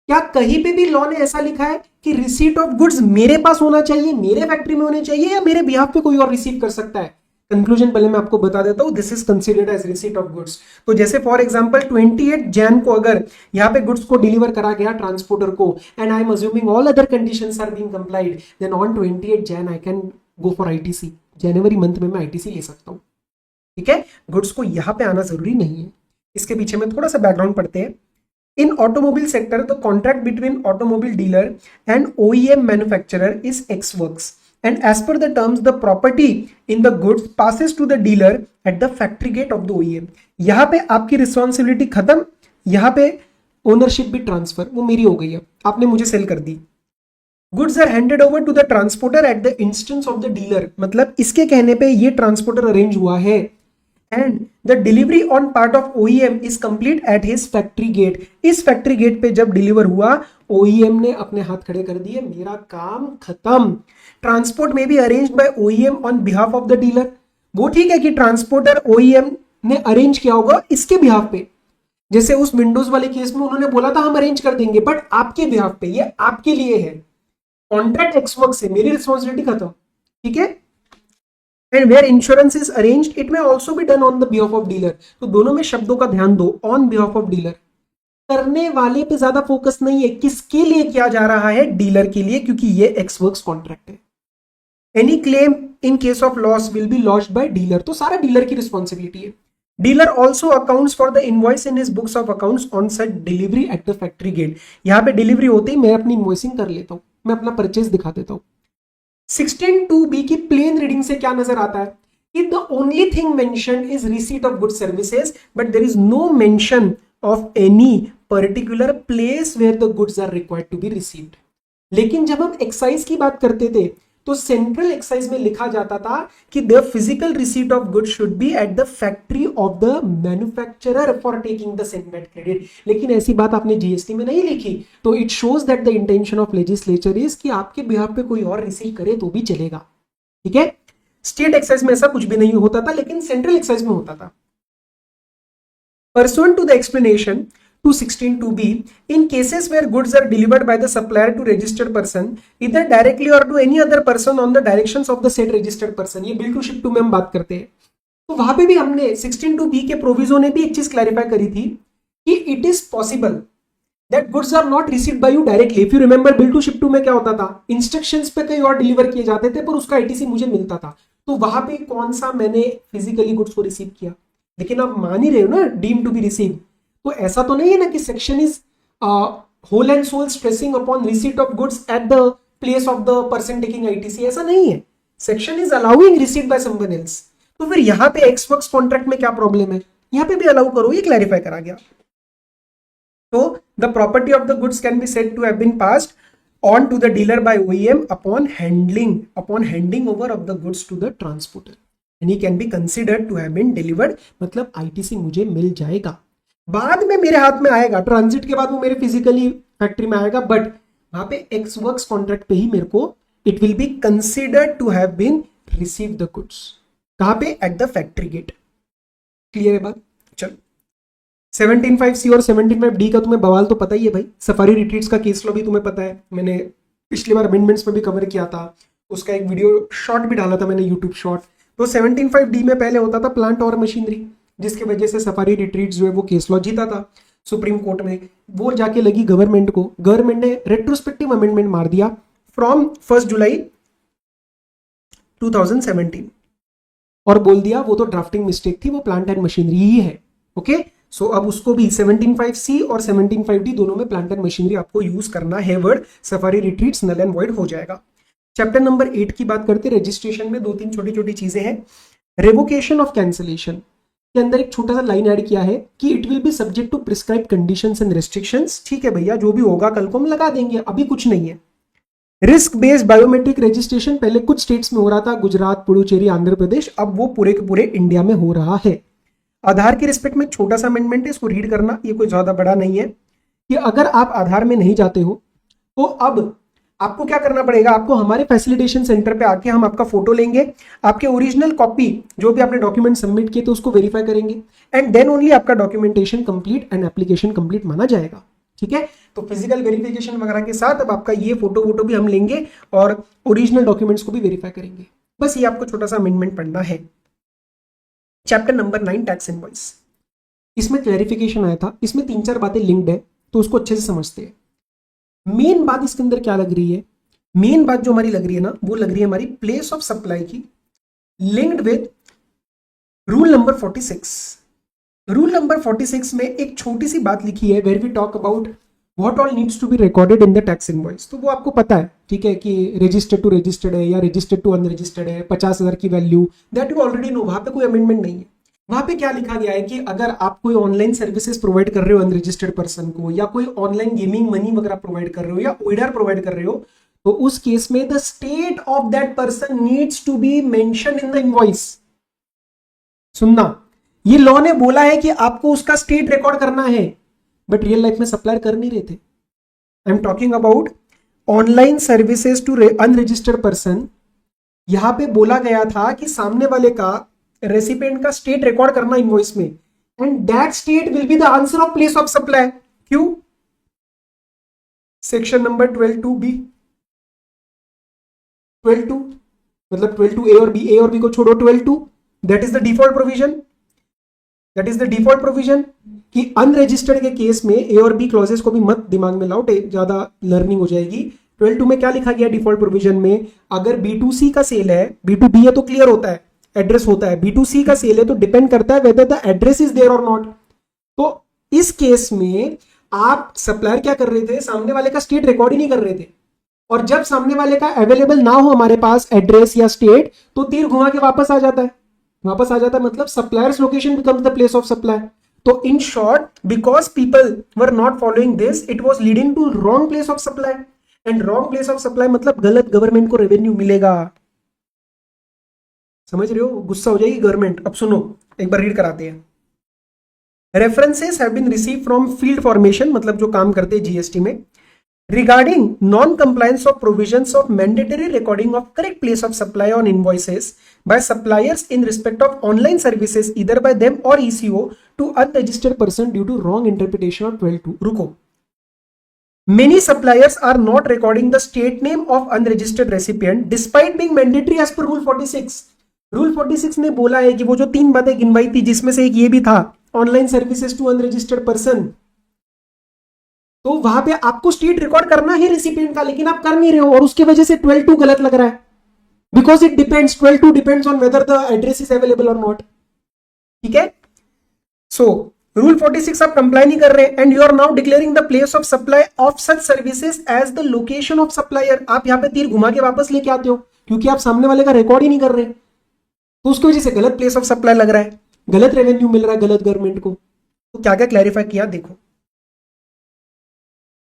क्या कहीं पे भी लॉ ने ऐसा लिखा है कि रिसीट ऑफ गुड्स मेरे पास होना चाहिए, मेरे फैक्ट्री में होने चाहिए, या मेरे बिहाफ पे कोई और रिसीव कर सकता है? कंक्लूजन पहले मैं आपको बता देता हूं, this is considered as receipt of goods. तो जैसे फॉर एग्जांपल 28 जैन को अगर यहाँ पे गुड्स को डिलीवर करा गया ट्रांसपोर्टर को, and I am assuming all other conditions are being complied, then on 28 Jan I can go for ITC. जनवरी मंथ में मैं आईटीसी ले सकता हूँ। ठीक है, गुड्स को यहाँ पे आना जरूरी नहीं है। इसके पीछे में थोड़ा सा बैकग्राउंड पढ़ते हैं। In automobile sector, the contract between automobile dealer and OEM manufacturer is ex works, and as per the terms, the property in the goods passes to the dealer at the factory gate of the OEM. यहाँ पे आपकी रिस्पॉन्सिबिलिटी खत्म, यहाँ पे ओनरशिप भी ट्रांसफर, वो मेरी हो गई है, आपने मुझे सेल कर दी। Goods are handed over to the transporter at the instance of the dealer, मतलब इसके कहने पे ये ट्रांसपोर्टर अरेंज हुआ है, and the delivery on part of OEM is complete at his factory gate. इस फैक्ट्री गेट पे जब डिलीवर हुआ, OEM ने अपने हाथ खड़े कर दिए, मेरा काम खत्म। ट्रांसपोर्ट में भी arrange by OEM on behalf of the dealer. वो ठीक है कि ट्रांसपोर्टर OEM ने अरेंज किया होगा इसके बिहाफ पे, जैसे उस विंडोज वाले केस में उन्होंने बोला था हम अरेंज कर देंगे, बट आपके बिहाफ पे, ये आपके लिए है, कॉन्ट्रैक्ट एक्स वर्क से, मेरी रिस्पॉन्सिबिलिटी खत्म। ठीक है, and where insurance is arranged it may also be done on the behalf of dealer। तो दोनों में शब्दों का ध्यान दो, on behalf of dealer। करने वाले पे ज्यादा फोकस नहीं है, किसके लिए किया जा रहा है, डीलर के लिए, क्योंकि ये एक्स वर्क्स कॉन्ट्रैक्ट है। Any claim in case of loss will be lost by dealer, तो सारा डीलर की रिस्पॉन्सिबिलिटी है। Dealer also accounts for the invoice in his books of accounts on set delivery at the factory gate. यहाँ पे डिलीवरी होते ही मैं अपनी इनवॉइसिंग कर लेता हूं, मैं अपना परचेज दिखा देता हूं। 16(2)(b) की प्लेन रीडिंग से क्या नजर आता है कि the only thing mention is receipt of good services, but there is no mention of any particular place where the goods are required to be received. लेकिन जब हम एक्साइज की बात करते थे तो सेंट्रल एक्साइज में लिखा जाता था कि the physical receipt of goods should be eight the factory of the manufacturer for taking the same wait credit. लेकिन ऐसी बात आपने जीएसटी में नहीं लिखी, तो it shows that the intention of legislature is कि आपके बिहाफ पे कोई और रिसीव करे तो भी चलेगा। ठीक है, स्टेट एक्साइज में ऐसा कुछ भी नहीं होता था, लेकिन सेंट्रल एक्साइज में होता था। Pursuant to the explanation to 16(2)(b), in cases where goods are delivered by the supplier to registered person, either directly or to any other person on the directions of the said registered person, ये bill to ship to में हम बात करते हैं, तो वहां पे भी हमने 16(2)(b के प्रोविजो ने भी एक चीज क्लैरिफाई करी थी कि it is possible that goods are not received by you directly। if you remember bill to ship to में क्या होता था, इंस्ट्रक्शंस पे कहीं और डिलीवर किए जाते थे पर उसका आईटीसी मुझे मिलता था। तो वहां पे कौन सा मैंने फिजिकली गुड्स को रिसीव किया, लेकिन आप मान ही रहे हो ना डीम टू बी रिसीव। तो ऐसा तो नहीं है ना कि section is whole and sole stressing upon receipt of goods at the place of the person taking ITC, ऐसा नहीं है। Section is allowing receipt by someone else. तो फिर यहाँ पे एक्स वर्क्स कॉन्ट्रैक्ट में क्या प्रॉब्लम है, यहाँ पे भी अलाउ करो, ये क्लैरिफाई करा गया। तो the property of the goods can be said to have been passed on to the dealer by OEM upon handing over of the goods to the transporter, and he can be considered to have been delivered। मतलब आईटीसी मुझे मिल जाएगा, बाद में मेरे हाथ में आएगा, ट्रांजिट के बाद वो मेरे फिजिकली फैक्ट्री में आएगा, बट वहां पे एक्स वर्क्स कॉन्ट्रैक्ट पे ही मेरे को it will be considered to have been receive the goods. कहां पे, at the factory gate. Clear है बात? चलो 17(5)(c) और 17(5)(d) का तुम्हें बवाल तो पता ही है भाई। सफारी रिट्रीट्स का केस लॉ भी तुम्हें पता है, मैंने पिछली बार अमेंडमेंट्स में भी कवर किया था, उसका एक वीडियो शॉर्ट भी डाला था मैंने यूट्यूब शॉर्ट। तो 17(5)(d) में पहले होता था प्लांट और मशीनरी, जिसकी वजह से सफारी रिट्रीट्स जो है वो केस लॉ जीता था सुप्रीम कोर्ट में। वो जाके लगी गवर्नमेंट को, गवर्नमेंट ने रेट्रोस्पेक्टिव अमेंडमेंट मार दिया फ्रॉम 1 जुलाई 2017 और बोल दिया वो तो ड्राफ्टिंग मिस्टेक थी, वो प्लांट एंड मशीनरी ही है। ओके, सो अब उसको भी 17(5)(c) और 17(5)(d) दोनों में प्लांट एंड मशीनरी आपको यूज करना है। Word Safari Retreats null and void हो जाएगा। चैप्टर नंबर 8 की बात करते हैं। रजिस्ट्रेशन में 2-3 छोटी छोटी चीजें हैं। रेवोकेशन ऑफ कैंसिलेशन के अंदर एक छोटा सा लाइन ऐड किया है कि it will be subject to prescribe conditions and restrictions. ठीक है भैया, जो भी होगा कल को हम लगा देंगे, अभी कुछ नहीं है। रिस्क बेस्ड बायोमेट्रिक रजिस्ट्रेशन पहले कुछ स्टेट्स में हो रहा था, गुजरात, पुडुचेरी, आंध्र प्रदेश, अब वो पूरे के पूरे इंडिया में हो रहा है। आधार के रिस्पेक्ट में छोटा सा अमेंडमेंट है, इसको रीड करना, ये कोई ज्यादा बड़ा नहीं है। कि अगर आप आधार में नहीं जाते हो तो अब आपको क्या करना पड़ेगा, आपको हमारे फैसिलिटेशन सेंटर पे आके हम आपका फोटो लेंगे, आपके ओरिजिनल कॉपी जो भी आपने डॉक्यूमेंट सबमिट किए तो उसको वेरीफाई करेंगे, एंड देन ओनली आपका documentation complete and application complete माना जाएगा। ठीक है, तो फिजिकल वेरिफिकेशन वगैरह के साथ अब आपका ये फोटो वोटो भी हम लेंगे और ओरिजिनल डॉक्यूमेंट्स को भी वेरीफाई करेंगे। बस ये आपको छोटा सा अमेंडमेंट पढ़ना है। Chapter number 9 tax invoice. इसमें क्लैरिफिकेशन आया था, इसमें 3-4 बातें लिंक्ड है, तो उसको अच्छे से समझते हैं। मेन बात इसके अंदर क्या लग रही है, मेन बात जो हमारी लग रही है ना, वो लग रही है हमारी प्लेस ऑफ सप्लाई की, linked with rule number 46। Rule number 46 में एक छोटी सी बात लिखी है, where we talk about what all needs to be recorded in the tax invoice. तो वो आपको पता है, ठीक है, कि रजिस्टर्ड टू रजिस्टर्ड है या रजिस्टर्ड टू अनरजिस्टर्ड है, 50,000 की value, that you already no. वहां पे कोई अमेंडमेंट नहीं है। वहां पे क्या लिखा गया है कि अगर आप कोई ऑनलाइन सर्विसेज प्रोवाइड कर रहे हो अनरजिस्टर्ड पर्सन को, या कोई ऑनलाइन गेमिंग मनी वगैरह प्रोवाइड कर रहे हो, या ओइडर प्रोवाइड कर रहे हो, तो उस केस में the state of that person needs to be mention in the invoice. सुनना, ये लॉ ने बोला है कि आपको उसका स्टेट रिकॉर्ड करना है, बट रियल लाइफ में सप्लायर कर नहीं रहे थे। I am talking about online services to unregistered person. यहां पे बोला गया था कि सामने वाले का, रेसिपिएंट का स्टेट रिकॉर्ड करना इनवॉइस में, and that state will be the answer of place of supply. क्यों? सेक्शन नंबर 12(2)(b), 12(2) मतलब 12(2)(a) और b, ए और बी को छोड़ो, 12(2) that is the default provision. That is the default provision कि अनरजिस्टर्ड के केस में ए और बी क्लॉजेस को भी मत दिमाग में लाओ, ज्यादा लर्निंग हो जाएगी। 12(2) में क्या लिखा गया डिफॉल्ट प्रोविजन में, अगर B2C का सेल है, B2B है तो क्लियर होता है, एड्रेस होता है, B2C का सेल है तो डिपेंड करता है whether the address is there और नॉट। तो इस केस में आप सप्लायर क्या कर रहे थे, सामने वाले का स्टेट रिकॉर्ड ही नहीं कर रहे थे, और जब सामने वाले का अवेलेबल ना हो हमारे पास एड्रेस या स्टेट, तो तीर घुमा के वापस आ जाता है। वापस आ जाता है मतलब supplier's location becomes the place of supply. तो in short, because people were not following this, it was leading to wrong place of supply, and wrong place of supply मतलब गलत गवर्नमेंट को रेवेन्यू मिलेगा। समझ रहे हो? गुस्सा हो जाएगी गवर्नमेंट। अब सुनो, एक बार रीड कराते हैं। References have been receive from field formation, मतलब जो काम करते हैं जीएसटी में, regarding non-compliance of provisions of mandatory recording of correct place of supply on invoices by suppliers in respect of online services either by them or ECO to unregistered person due to wrong interpretation of 12(2). रुको, many suppliers are not recording the state name of unregistered recipient despite being mandatory as per rule 46। Rule 46 ने बोला है कि वो जो 3 बातें गिनवाई थी, जिसमें से एक ये भी था, online services to unregistered person, तो वहां पे आपको स्टेट रिकॉर्ड करना है रेसिपिएंट का, लेकिन आप कर नहीं रहे हो, और उसकी वजह से 12(2) गलत लग रहा है, because it depends, 12(2) depends on whether the address is available और नॉट। ठीक है, सो रूल 46 आप कंप्लाई नहीं कर रहे, and you are now declaring the place of supply of such services as the location of supplier. आप यहाँ पे तीर घुमा के वापस लेके आते हो, क्योंकि आप सामने वाले का रिकॉर्ड ही नहीं कर रहे, तो उसकी वजह से गलत प्लेस ऑफ सप्लाई लग रहा है, गलत रेवेन्यू मिल रहा है गलत गवर्नमेंट को। तो क्या क्या क्लैरिफाई किया देखो।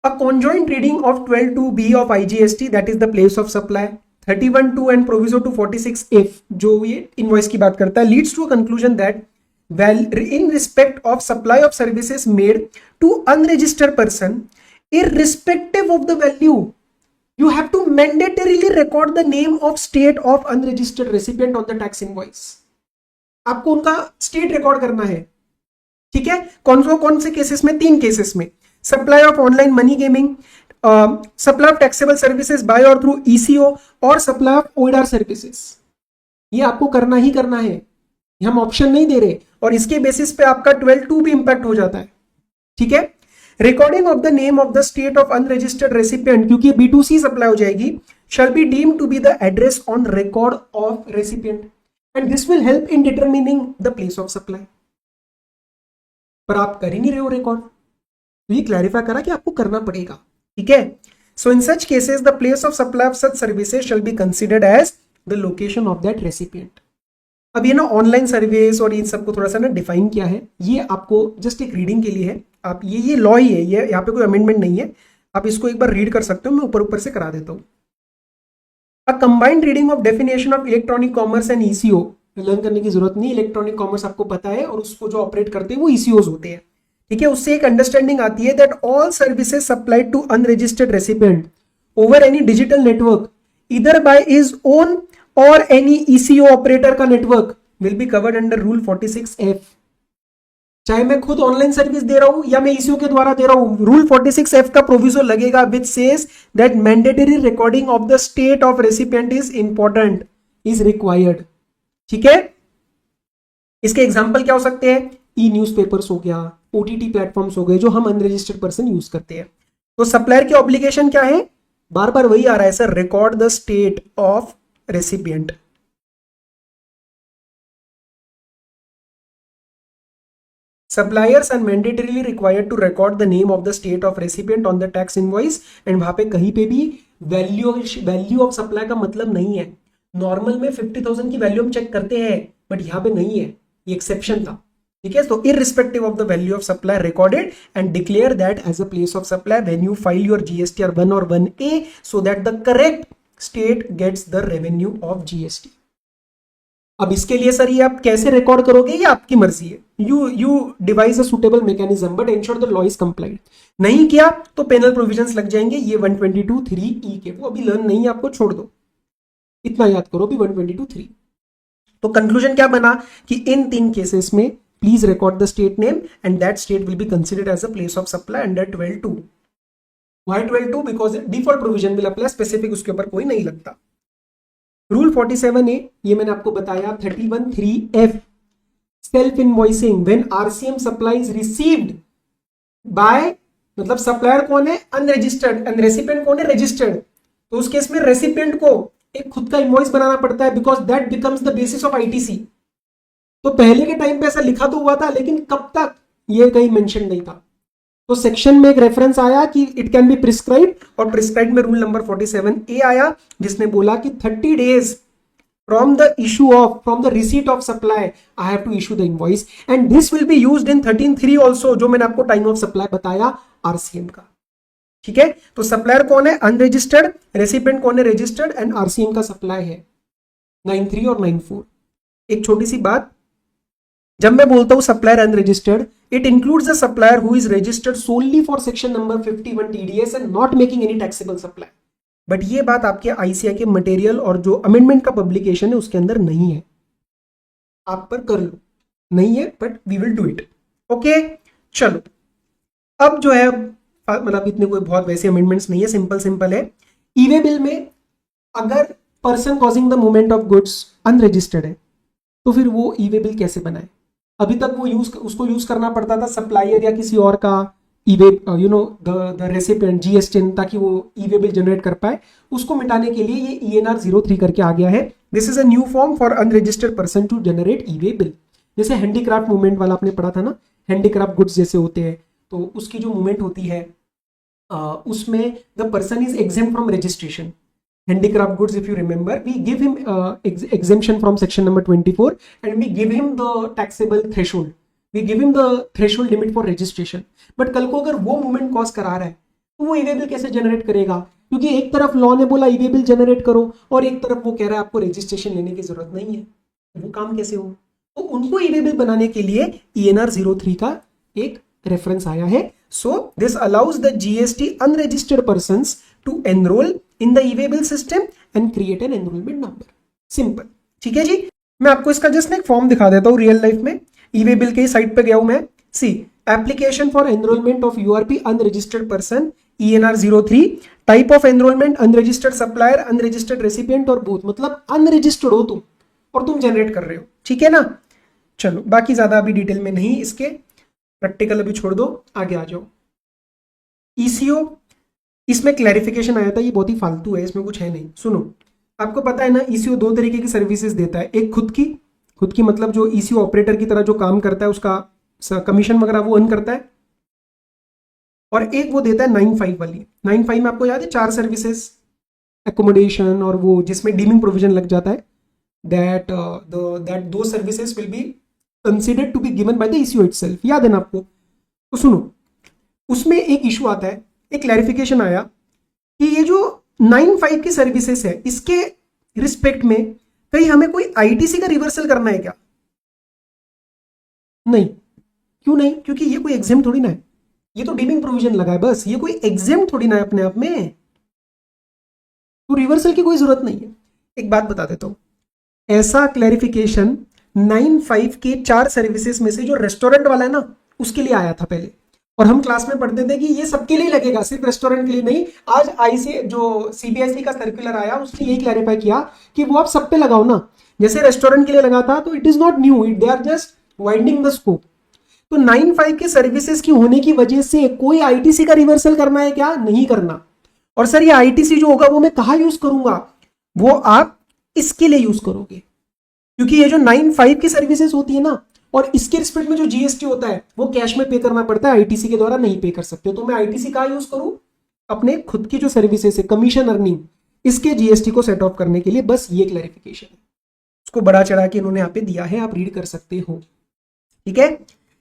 A conjoint reading of 12(2)(b) of IGST, that is the place of supply, 31(2) and proviso to 46(f) जो ये इनवॉइस की बात करता है, leads to a conclusion that well in respect of supply of services made to unregistered person, irrespective of the value, you have to mandatorily record the name of state of unregistered recipient on the tax invoice। आपको उनका स्टेट रिकॉर्ड करना है। ठीक है, कौन से केसेस में? 3 केसेस में, supply of online money gaming, supply of taxable services by और थ्रू ईसीओ, और सप्लाई ऑफ ओइडर सर्विसेज। ये आपको करना ही करना है, हम ऑप्शन नहीं दे रहे, और इसके बेसिस पे आपका 12(2) भी इंपैक्ट हो जाता है। ठीक है, recording of the name of the state of unregistered recipient, क्योंकि B2C सप्लाई हो जाएगी, shall be deemed to be the address on record of recipient, and this will help in determining the place of supply. पर आप कर ही नहीं रहे हो रिकॉर्ड, तो ये क्लैरिफाई करा कि आपको करना पड़ेगा। ठीक है, so in such cases the place of supply of such services shall be considered as the location of that recipient. अब ये ना ऑनलाइन सर्विस और इन सबको थोड़ा सा ना डिफाइन किया है, ये आपको जस्ट एक रीडिंग के लिए है। आप ये लॉ ही है, ये यहाँ पे कोई अमेंडमेंट नहीं है, आप इसको एक बार रीड कर सकते हो, मैं ऊपर से करा देता हूँ। A combined reading of definition of electronic commerce and eco, learn करने की जरूरत नहीं, इलेक्ट्रॉनिक कॉमर्स आपको पता है, और उसको जो ऑपरेट करते हैं वो ईसीओज होते हैं। ठीक है, उससे एक अंडरस्टैंडिंग आती है that all services supplied to unregistered recipient over any digital network either by its own और एनी ईसीओ ऑपरेटर का network will be covered under rule 46(f)। चाहे मैं खुद ऑनलाइन सर्विस दे रहा हूं या मैं ईसीओ के द्वारा दे रहा हूं, रूल 46(f) का प्रोविजो लगेगा which says that mandatory recording of the state of recipient is important, is required. ठीक है, इसके एग्जाम्पल क्या हो सकते हैं? ई न्यूज़पेपर्स हो गया, ओटीटी प्लेटफॉर्म्स हो गए जो हम अनरजिस्टर्ड पर्सन यूज करते हैं। तो सप्लायर की ऑब्लिगेशन क्या है? बार बार वही आ रहा है sir, record the state of recipient. Suppliers are mandatorily required to record the name of the state of recipient on the tax invoice, and वहां पे कहीं पे भी वैल्यू ऑफ सप्लाई का मतलब नहीं है। नॉर्मल में 50,000 की वैल्यू हम चेक करते हैं, बट यहाँ पे नहीं है, ये एक्सेप्शन था। ठीक है, तो irrespective of the value of supply recorded and declare that as a place of supply when you file your GST or 1 or 1A so that the correct state gets the revenue of GST। अब इसके लिए सर ये आप कैसे रिकॉर्ड करोगे, ये आपकी मर्जी है। You device a suitable mechanism but ensure the law is complied. नहीं किया तो पेनल प्रोविजंस लग जाएंगे, ये 122(3)(e) के, वो अभी लर्न नहीं है आपको, छोड़ दो, इतना याद करो अभी 122(3). तो कंक्लूजन क्या बना कि इन 3 केसेस में please record the state name and that state will be considered as a place of supply under 12(2). Why 12(2? Because default provision will apply, specific उसके ऊपर कोई नहीं लगता। रूल 47A, ये मैंने आपको बताया। 31(3)(f), self invoicing when RCM supply is received by, मतलब सप्लायर कौन है? अनरजिस्टर्ड, एंड रेसिपिएंट कौन है? रजिस्टर्ड। तो उस केस में रेसिपिएंट को एक खुद का इनवॉइस बनाना पड़ता है, because that becomes the basis of ITC. तो पहले के टाइम पे ऐसा लिखा तो हुआ था, लेकिन कब तक ये कहीं मेंशन नहीं था। तो सेक्शन में एक रेफरेंस आया कि इट कैन बी प्रिस्क्राइब, और प्रिस्क्राइब में रूल नंबर 47A आया, जिसने बोला कि 30 days from the receipt of supply I have to issue the invoice, and this will be used in 13(3) also, जो मैंने आपको टाइम ऑफ सप्लाई बताया आरसीएम का। ठीक है, तो सप्लायर कौन है? अनरजिस्टर्ड, रेसिपिएंट कौन है? रजिस्टर्ड, एंड आरसीएम का सप्लाई है 9(3) और 9(4). एक छोटी सी बात, जब मैं बोलता हूं supplier unregistered, it includes the supplier who is registered solely for section number 51 TDS and not making any taxable supply. But ये बात आपके आईसीआई के मटेरियल और जो अमेंडमेंट का पब्लिकेशन है उसके अंदर नहीं है। आप पर कर लो, नहीं है, but we will do it. Okay, चलो अब जो है, मतलब इतने कोई बहुत वैसे अमेंडमेंट्स नहीं है, सिंपल है। ई वे बिल में अगर person causing the movement of goods unregistered है, तो फिर वो ई वे बिल कैसे बनाए? अभी तक वो उसको यूज करना पड़ता था सप्लायर या किसी और का ई-वे, द रेसिपिएंट जीएसटी, ताकि वो ई-वे बिल जनरेट कर पाए। उसको मिटाने के लिए ये ENR 03 करके आ गया है। This is a new form for unregistered person to generate e-way bill. जैसे हैंडीक्राफ्ट मूवमेंट वाला आपने पढ़ा था ना, हैंडीक्राफ्ट गुड्स जैसे होते हैं, तो उसकी जो मूवमेंट होती है उसमें the person is exempt from registration. Handicraft goods, if you remember, we give him exemption from section number 24 and we give him the taxable threshold. We give him the threshold limit for registration. But कल को अगर वो मूवमेंट कॉज करा रहा है तो वो ई-वे बिल कैसे जनरेट करेगा? क्योंकि एक तरफ लॉ ने बोला ई-वे बिल जनरेट करो और एक तरफ वो कह रहा है आपको रजिस्ट्रेशन लेने की जरूरत नहीं है, वो काम कैसे हो? तो उनको ई-वे बिल बनाने के लिए ENR 03 का एक रेफरेंस आया है। So this allows the GST unregistered persons to enrol in the e-way bill system and create an enrollment number. Simple, ठीक है जी। मैं आपको इसका जस्ट एक फॉर्म दिखा देता हूँ रियल लाइफ में। ई-वे बिल के साइट पे गया हूं मैं। See, application for enrolment of URP unregistered person ENR 03, type of enrolment unregistered supplier, unregistered recipient और बोथ, मतलब अनरजिस्टर्ड हो तुम और तुम जनरेट कर रहे हो, ठीक है ना। चलो बाकी ज्यादा अभी डिटेल में नहीं, इसके प्रैक्टिकल अभी छोड़ दो, आगे आ जाओ। ECO, इसमें क्लैरिफिकेशन आया था, ये बहुत ही फालतू है, इसमें कुछ है नहीं। सुनो, आपको पता है ना ECO 2 तरीके की सर्विसेज देता है। एक खुद की मतलब जो ECO ऑपरेटर की तरह जो काम करता है उसका कमीशन वगैरह वो अर्न करता है, और एक वो देता है 9(5) वाली। 9(5) में आपको याद है 4 सर्विसेज, एकोमोडेशन और वो जिसमें डीमिंग प्रोविजन लग जाता है, दैट दो services will be considered to be given by the ECO itself. याद है ना आपको? तो सुनो, उसमें एक इशू आता है, एक क्लैरिफिकेशन आया कि ये जो 9(5) की सर्विसेज है, इसके रिस्पेक्ट में कहीं हमें कोई आईटीसी का रिवर्सल करना है क्या? नहीं। क्यों नहीं? क्योंकि ये कोई एग्जाम थोड़ी ना है, ये तो डीमिंग प्रोविजन लगा है बस, ये कोई एग्जाम थोड़ी ना है अपने आप में, तो रिवर्सल की कोई जरूरत नहीं है। एक बात बता देता हूं, ऐसा क्लैरिफिकेशन 9(5) के 4 सर्विसेज में से जो रेस्टोरेंट वाला है ना, उसके लिए आया था पहले, और हम क्लास में पढ़ते थे कि ये सबके लिए लगेगा, सिर्फ रेस्टोरेंट के लिए नहीं। आज जो CBSE का सर्कुलर आया उसने यही क्लैरिफाई किया कि वो आप सब पे लगाओ ना, जैसे रेस्टोरेंट के लिए लगा था, तो it is not new, it they are just widening the scope. तो 9(5) के सर्विसेज की होने की वजह से कोई आईटीसी का रिवर्सल करना है क्या? नहीं करना। और सर ये आईटीसी जो होगा वो मैं कहां यूज करूंगा? वो आप इसके लिए यूज करोगे, क्योंकि ये जो 9(5) की सर्विसेज होती है ना, और इसके रिस्पेक्ट में जो जीएसटी होता है वो कैश में पे करना पड़ता है, आईटीसी के द्वारा नहीं पे कर सकते। तो मैं आईटीसी कहां यूज करूं? अपने खुद की जो सर्विसेज है, कमीशन अर्निंग, इसके जीएसटी को सेट ऑफ करने के लिए। बस ये क्लैरिफिकेशन है, उसको बड़ा चढ़ा के इन्होंने यहाँ पे दिया है, आप रीड कर सकते हो। ठीक है,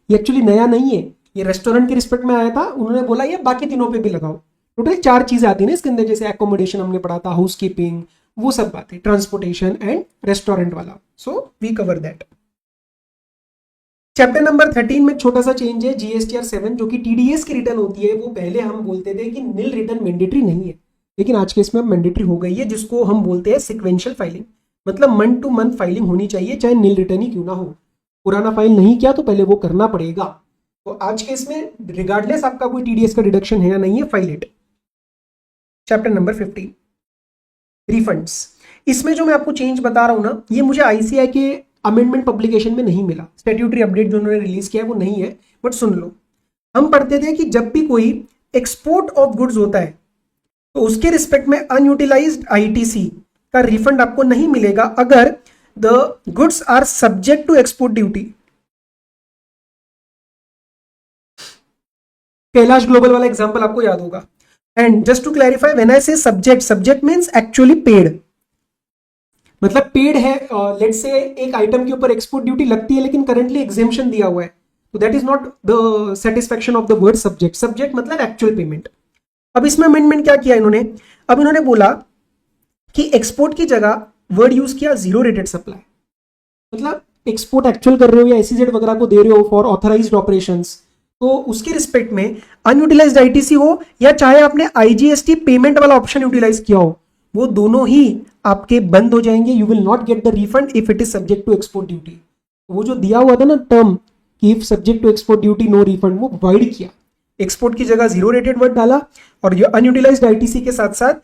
ये एक्चुअली नया नहीं है, ये रेस्टोरेंट के रिस्पेक्ट में आया था, उन्होंने बोला ये बाकी तीनों पे भी लगाओ। टोटल 4 चीजें आती है ना इसके अंदर, जैसे एकोमोडेशन हमने पढ़ा था, हाउस कीपिंग, वो सब बातें, ट्रांसपोर्टेशन एंड रेस्टोरेंट वाला। So we cover that. Chapter number 13 में छोटा सा चेंज है, जीएसटीआर 7 जो कि टीडीएस की रिटर्न होती है, वो पहले हम बोलते थे कि नील रिटर्न मैंडेटरी नहीं है, लेकिन आज के इसमें मैंडेटरी हो गई है, जिसको हम बोलते हैं सिक्वेंशियल फाइलिंग। मतलब मंथ टू मंथ फाइलिंग होनी चाहिए, चाहे नील रिटर्न ही क्यों ना हो। पुराना फाइल नहीं किया तो पहले वो करना पड़ेगा। तो आज के इसमें रिगार्डलेस आपका कोई टीडीएस का डिडक्शन है या नहीं है, file it. Chapter number 15 refunds. इसमें जो मैं आपको चेंज बता रहा हूं ना, ये मुझे आईसीआई के अमेंडमेंट पब्लिकेशन में नहीं मिला, स्टैट्यूटरी अपडेट जो उन्होंने रिलीज किया है वो नहीं है, बट सुन लो। हम पढ़ते थे कि जब भी कोई एक्सपोर्ट ऑफ गुड्स होता है तो उसके रिस्पेक्ट में अनयूटिलाइज्ड आईटीसी का रिफंड आपको नहीं मिलेगा अगर the goods are subject to export duty. Kailash global वाला एग्जांपल आपको याद होगा। And just to clarify, when I say subject, subject means actually paid, मतलब पेड है। लेट्स से एक आइटम के ऊपर एक्सपोर्ट ड्यूटी लगती है लेकिन करंटली एग्जेम्पशन दिया हुआ है, तो that is not the satisfaction of the word subject. Subject मतलब एक्चुअल पेमेंट। अब इसमें अमेंडमेंट क्या किया इन्होंने? अब इन्होंने बोला कि एक्सपोर्ट की जगह वर्ड यूज किया जीरो रेटेड सप्लाई, मतलब एक्सपोर्ट एक्चुअल कर रहे हो या एसीजेड वगैरह को दे रहे हो फॉर ऑथराइज्ड ऑपरेशंस, तो उसके रिस्पेक्ट में अनयूटिलाइज्ड आईटीसी हो या चाहे आपने आईजीएसटी पेमेंट वाला ऑप्शन यूटिलाइज किया हो, वो दोनों ही आपके बंद हो जाएंगे। You will not get the refund if it is subject to export duty. वो जो दिया हुआ था ना टर्म कि if subject to export duty no refund, वो वाइड किया, एक्सपोर्ट की जगह जीरो रेटेड वर्ड डाला, और ये अनयूटिलाइज्ड आईटीसी के साथ साथ,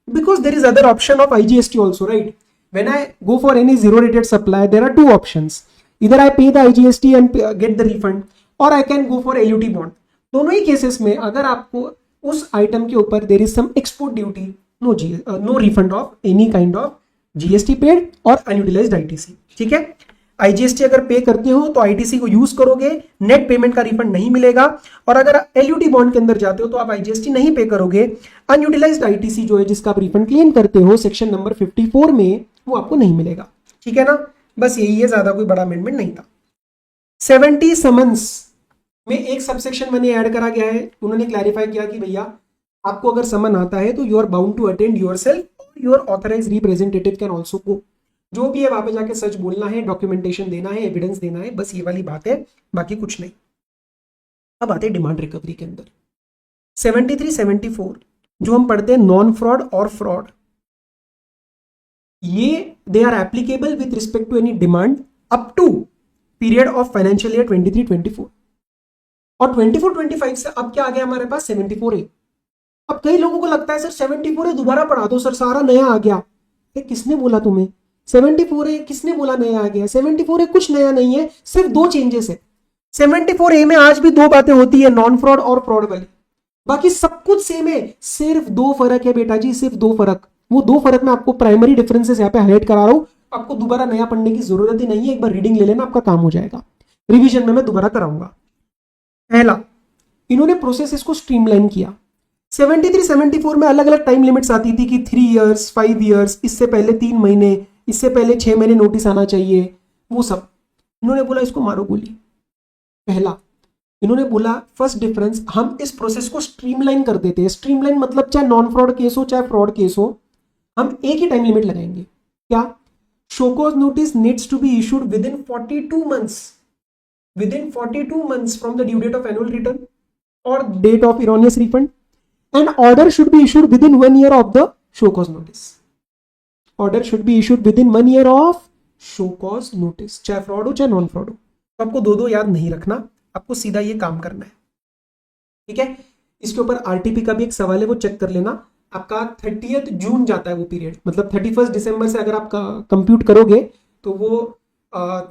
because there is other option of IGST also, right? When I go for any zero rated supply there are 2 options, either I pay the IGST and get the refund, और I can go for LUT bond. दोनों ही केसेस में अगर आपको उस आइटम के ऊपर there is some export duty, no refund of any kind of GST paid और अनयूटिलाइज्ड आईटीसी। ठीक है, आईजीएसटी अगर पे करते हो तो आईटीसी को यूज करोगे, नेट पेमेंट का रिफंड नहीं मिलेगा, और अगर एलयूटी बॉन्ड के अंदर जाते हो तो आप आईजीएसटी नहीं पे करोगे। अनयूटिलाइज्ड आईटीसी जो है जिसका आप रिफंड क्लेम करते हो सेक्शन नंबर 54 में, वो आपको नहीं मिलेगा। ठीक है ना, बस यही है, ज्यादा कोई बड़ा अमेंडमेंट नहीं था। 70 समन्स में एक सबसेक्शन मैंने ऐड करा गया है, उन्होंने क्लैरिफाई किया कि भैया आपको अगर समन आता है तो you are bound to attend yourself, your authorize representative can also go. जो भी है वहां पे जाके सच बोलना है, डॉक्यूमेंटेशन देना है, एविडेंस देना है, बस ये वाली बात है, बाकी कुछ नहीं। अब आते हैं डिमांड रिकवरी के अंदर 73, 74 जो हम पढ़ते हैं नॉन फ्रॉड और फ्रॉड, ये they are applicable with respect to any demand up to period of financial year 23-24, और 24-25 से अब क्या आ गया हमारे पास 74A। अब कई लोगों को लगता है सर 74A दोबारा पढ़ा दो सर, सारा नया आ गया। किसने बोला तुम्हें 74A? किसने बोला नया आ गया? 74A कुछ नया नहीं है, सिर्फ 2 चेंजेस है। 74A में आज भी 2 बातें होती है, नॉन फ्रॉड और फ्रॉड वाली, बाकी सब कुछ सेम है, सिर्फ 2 फर्क है बेटा जी, सिर्फ 2 फर्क। वो 2 फर्क मैं आपको प्राइमरी डिफरेंसेस यहाँ पे हाईलाइट करा रहा हूं, आपको दोबारा नया पढ़ने की जरूरत ही नहीं है, एक बार रीडिंग ले लेना, आपका काम हो जाएगा, रिविजन में मैं दोबारा कराऊंगा। पहला, इन्होंने प्रोसेस इसको स्ट्रीमलाइन किया। 73, 74 में अलग अलग टाइम लिमिट्स आती थी कि 3 इयर्स, 5 इयर्स, इससे पहले 3 महीने, इससे पहले 6 महीने नोटिस आना चाहिए, वो सब। इन्होंने बोला इसको मारो गोली। पहला, इन्होंने बोला फर्स्ट डिफरेंस, हम इस प्रोसेस को स्ट्रीमलाइन कर देते हैं। स्ट्रीमलाइन मतलब चाहे नॉन फ्रॉड केस हो चाहे फ्रॉड केस हो, हम एक ही टाइम लिमिट लगाएंगे। क्या? Show cause notice needs to be issued with in 42 months, within 42 months from the due date of annual return or date of erroneous refund, and order should be issued within 1 year of the show cause notice. Order should be issued within 1 year of show cause notice, चाहे फ्रॉड हो चाहे नॉन फ्रॉड हो। तो आपको 2 याद नहीं रखना, आपको सीधा ये काम करना है। ठीक है, इसके ऊपर आरटीपी का भी एक सवाल है, वो चेक कर लेना। आपका 30th जून जाता है वो पीरियड, मतलब 31 दिसंबर से अगर आप कंप्यूट करोगे तो वो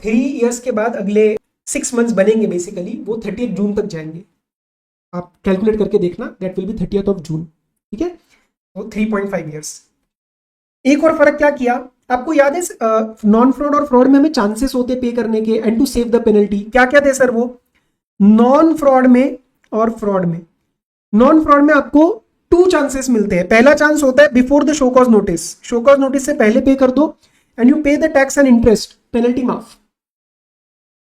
3 years के बाद अगले 6 months बनेंगे बेसिकली, वो 30 जून तक जाएंगे। आप कैलकुलेट करके देखना, दैट विल बी 30 जून, ठीक है। वो 3.5 years। एक और फर्क क्या किया आपको याद है, नॉन फ्रॉड और फ्रॉड में हमें चांसेस होते पे करने के and to save the penalty. क्या क्या थे सर वो? नॉन फ्रॉड में और फ्रॉड में, नॉन फ्रॉड में आपको 2 चांसेस मिलते हैं। पहला चांस होता है before the show cause notice, show cause notice से पहले पे कर दो and you pay the tax and interest, penalty माफ।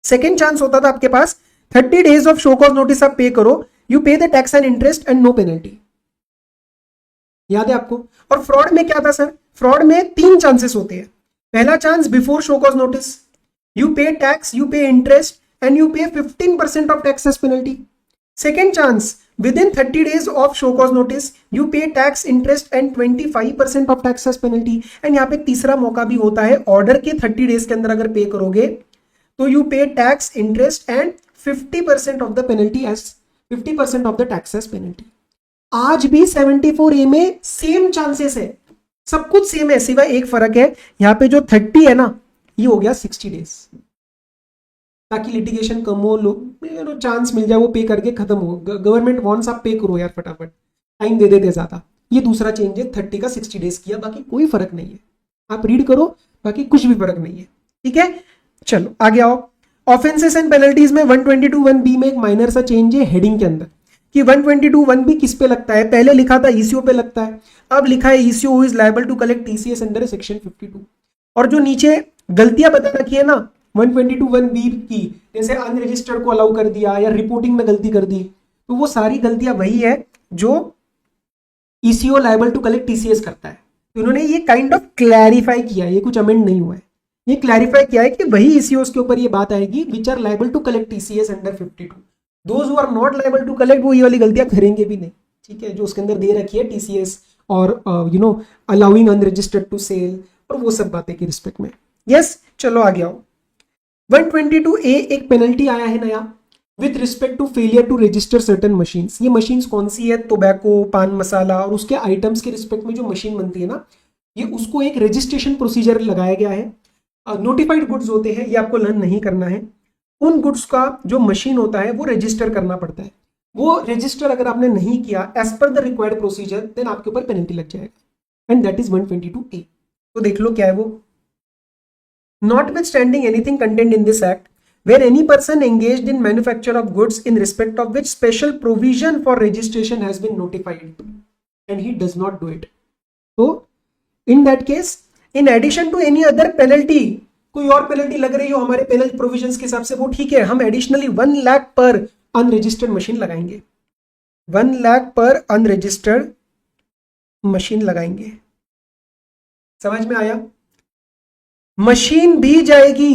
सेकेंड चांस होता था आपके पास 30 days of show cause notice आप पे करो, you pay the tax and interest and no penalty. याद है आपको? और फ्रॉड में क्या था सर? फ्रॉड में 3 चांसेस होते हैं। पहला chance before show cause notice, you pay tax, you pay interest and you pay 15% of tax as penalty. Second chance within 30 days of show cause notice you pay tax interest and 25% of tax as penalty। And यहाँ पे तीसरा मौका भी होता है, ऑर्डर के 30 days के अंदर अगर पे करोगे तो you pay tax interest and 50% of the penalty as 50% of the tax as penalty. आज भी 74A में सेम चांसेस है, सब कुछ सेम है, सिवाय एक फर्क है, यहाँ पे जो 30 है ना ये हो गया 60 days, ताकि लिटिगेशन कम हो, लोग चांस मिल जाए वो पे करके खत्म हो। गवर्नमेंट वांट्स आप पे करो यार फटाफट, टाइम दे देते ज्यादा। ये दूसरा चेंज है, 30 का 60 days किया, बाकी कोई फर्क नहीं है, आप रीड करो, बाकी कुछ भी फर्क नहीं है, ठीक है। चलो आगे आओ। ऑफेंसेस एंड पेनल्टीज में 122(1)(b में एक माइनर सा चेंज है हेडिंग के अंदर, कि 122(1)(b किस पे लगता है? पहले लिखा था ईसीओ पे लगता है, अब लिखा है ECO who is liable to collect TCS under section 52। और जो नीचे गलतियां बता रखी है ना 122(1)(b की, जैसे अनरजिस्टर्ड को अलाउ कर दिया या रिपोर्टिंग में गलती कर दी, तो वो सारी गलतियां वही है जो ECO liable to collect TCS करता है। तो उन्होंने ये काइंड ऑफ क्लैरिफाई किया है, ये कुछ अमेंड नहीं हुआ है, ये क्लैरिफाई किया है कि वही ईसीओस के ऊपर ये बात आएगी which are liable to collect TCS under 52। Those who are not liable to collect वो ये वाली गलतियां करेंगे भी नहीं, ठीक है, जो उसके अंदर दे रखी है टीसीएस और अलाउइंग अनरजिस्टर्ड टू सेल और वो सब बातें की रिस्पेक्ट में। यस चलो आगे आओ। 122A एक पेनल्टी आया है नया with respect to failure to register certain machines. ये मशीन्स कौन सी है? टोबैको, पान मसाला और उसके आइटम्स के रिस्पेक्ट में जो मशीन बनती है ना, ये उसको एक रजिस्ट्रेशन प्रोसीजर लगाया गया है। नोटिफाइड गुड्स होते हैं, ये आपको लर्न नहीं करना है। उन गुड्स का जो मशीन होता है वो रजिस्टर करना पड़ता है। वो रजिस्टर अगर आपने नहीं किया as per the required procedure, then आपके ऊपर पेनल्टी लग जाएगा, एंड दैट इज 122A। तो देख लो क्या है वो। Notwithstanding anything contained in this act, where any person engaged in manufacture of goods in respect of which special provision for registration has been notified and he does not do it, so in that case in addition to any other penalty, कोई और पेनल्टी लग रही हो हमारे पेनल प्रोविजंस के हिसाब से, वो ठीक है, हम additionally 1 lakh per unregistered machine लगाएंगे, 1 लाख पर अनरजिस्टर्ड मशीन लगाएंगे। समझ में आया? मशीन भी जाएगी,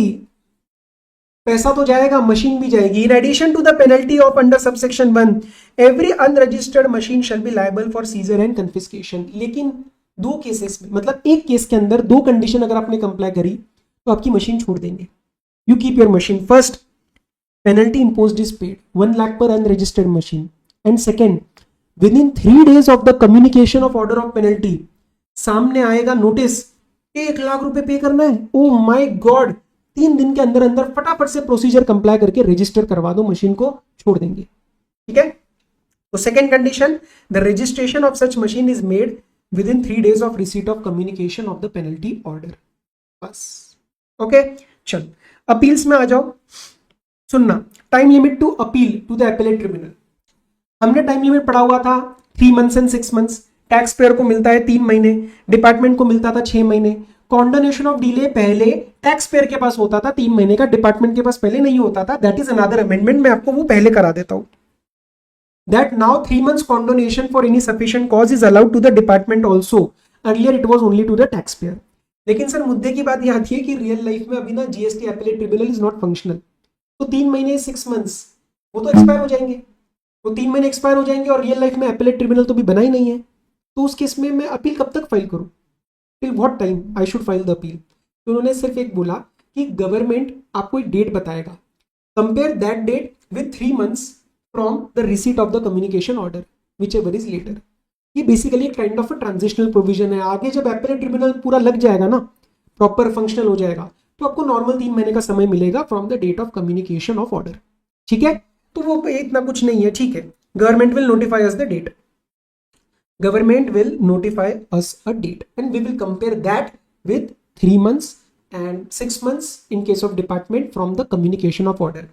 पैसा तो जाएगा, मशीन भी जाएगी। In addition to the penalty of under subsection 1, every unregistered machine shall be liable for seizure and confiscation. लेकिन 2 केसेस में, मतलब एक केस के अंदर 2 कंडीशन अगर आपने कंप्लाई करी तो आपकी मशीन छोड़ देंगे। You keep your machine. First, penalty imposed is paid 1 lakh per unregistered machine, and second, with in 3 days of the communication of order of penalty, सामने आएगा नोटिस 1 लाख रुपए पे करना है, ओ माय गॉड, 3 दिन के अंदर अंदर फटाफट से प्रोसीजर कंप्लाई करके रजिस्टर करवा दो, मशीन को छोड़ देंगे, ठीक है। तो second condition, the registration of such machine is made with in 3 days of receipt of communication of the penalty order. बस ओके। चलो अपील्स में आ जाओ। सुनना, time limit to appeal to the appellate tribunal. हमने टाइम लिमिट पढ़ा हुआ था 3 months and 6 months। Tax payer को मिलता है 3 महीने, डिपार्टमेंट को मिलता था 6 महीने। कॉन्डोनेशन ऑफ डिले पहले टैक्स पेयर के पास होता था 3 महीने का, डिपार्टमेंट के पास पहले नहीं होता था। दैट इज अनदर अमेंडमेंट, मैं आपको वो पहले करा देता हूं। That now 3 months condonation for any sufficient cause is allowed to the department also, earlier it was only to the tax payer. लेकिन सर मुद्दे की बात यह आती है कि रियल लाइफ में अभी ना GST appellate tribunal is not functional. तो 3 महीने 6 months वो तो एक्सपायर हो जाएंगे, वो 3 महीने एक्सपायर हो जाएंगे, और रियल लाइफ में एपेलेट ट्रिब्यूनल तो भी बना ही नहीं है। तो उस केस में मैं अपील कब तक फाइल करूं? Till what time I should file the appeal? तो उन्होंने सिर्फ एक बोला कि गवर्नमेंट आपको एक डेट बताएगा, compare that date with 3 months from the receipt of the communication order which ever is later. ये बेसिकली एक kind of a transitional provision है। आगे जब एपेलेट ट्रिब्यूनल पूरा लग जाएगा ना, प्रॉपर फंक्शनल हो जाएगा, तो आपको नॉर्मल 3 महीने का समय मिलेगा from the date of communication of order. ठीक है, तो वो इतना कुछ नहीं है। ठीक है, government will notify us the date, government will notify us a date and we will compare that with 3 months and 6 months in case of department from the communication of order.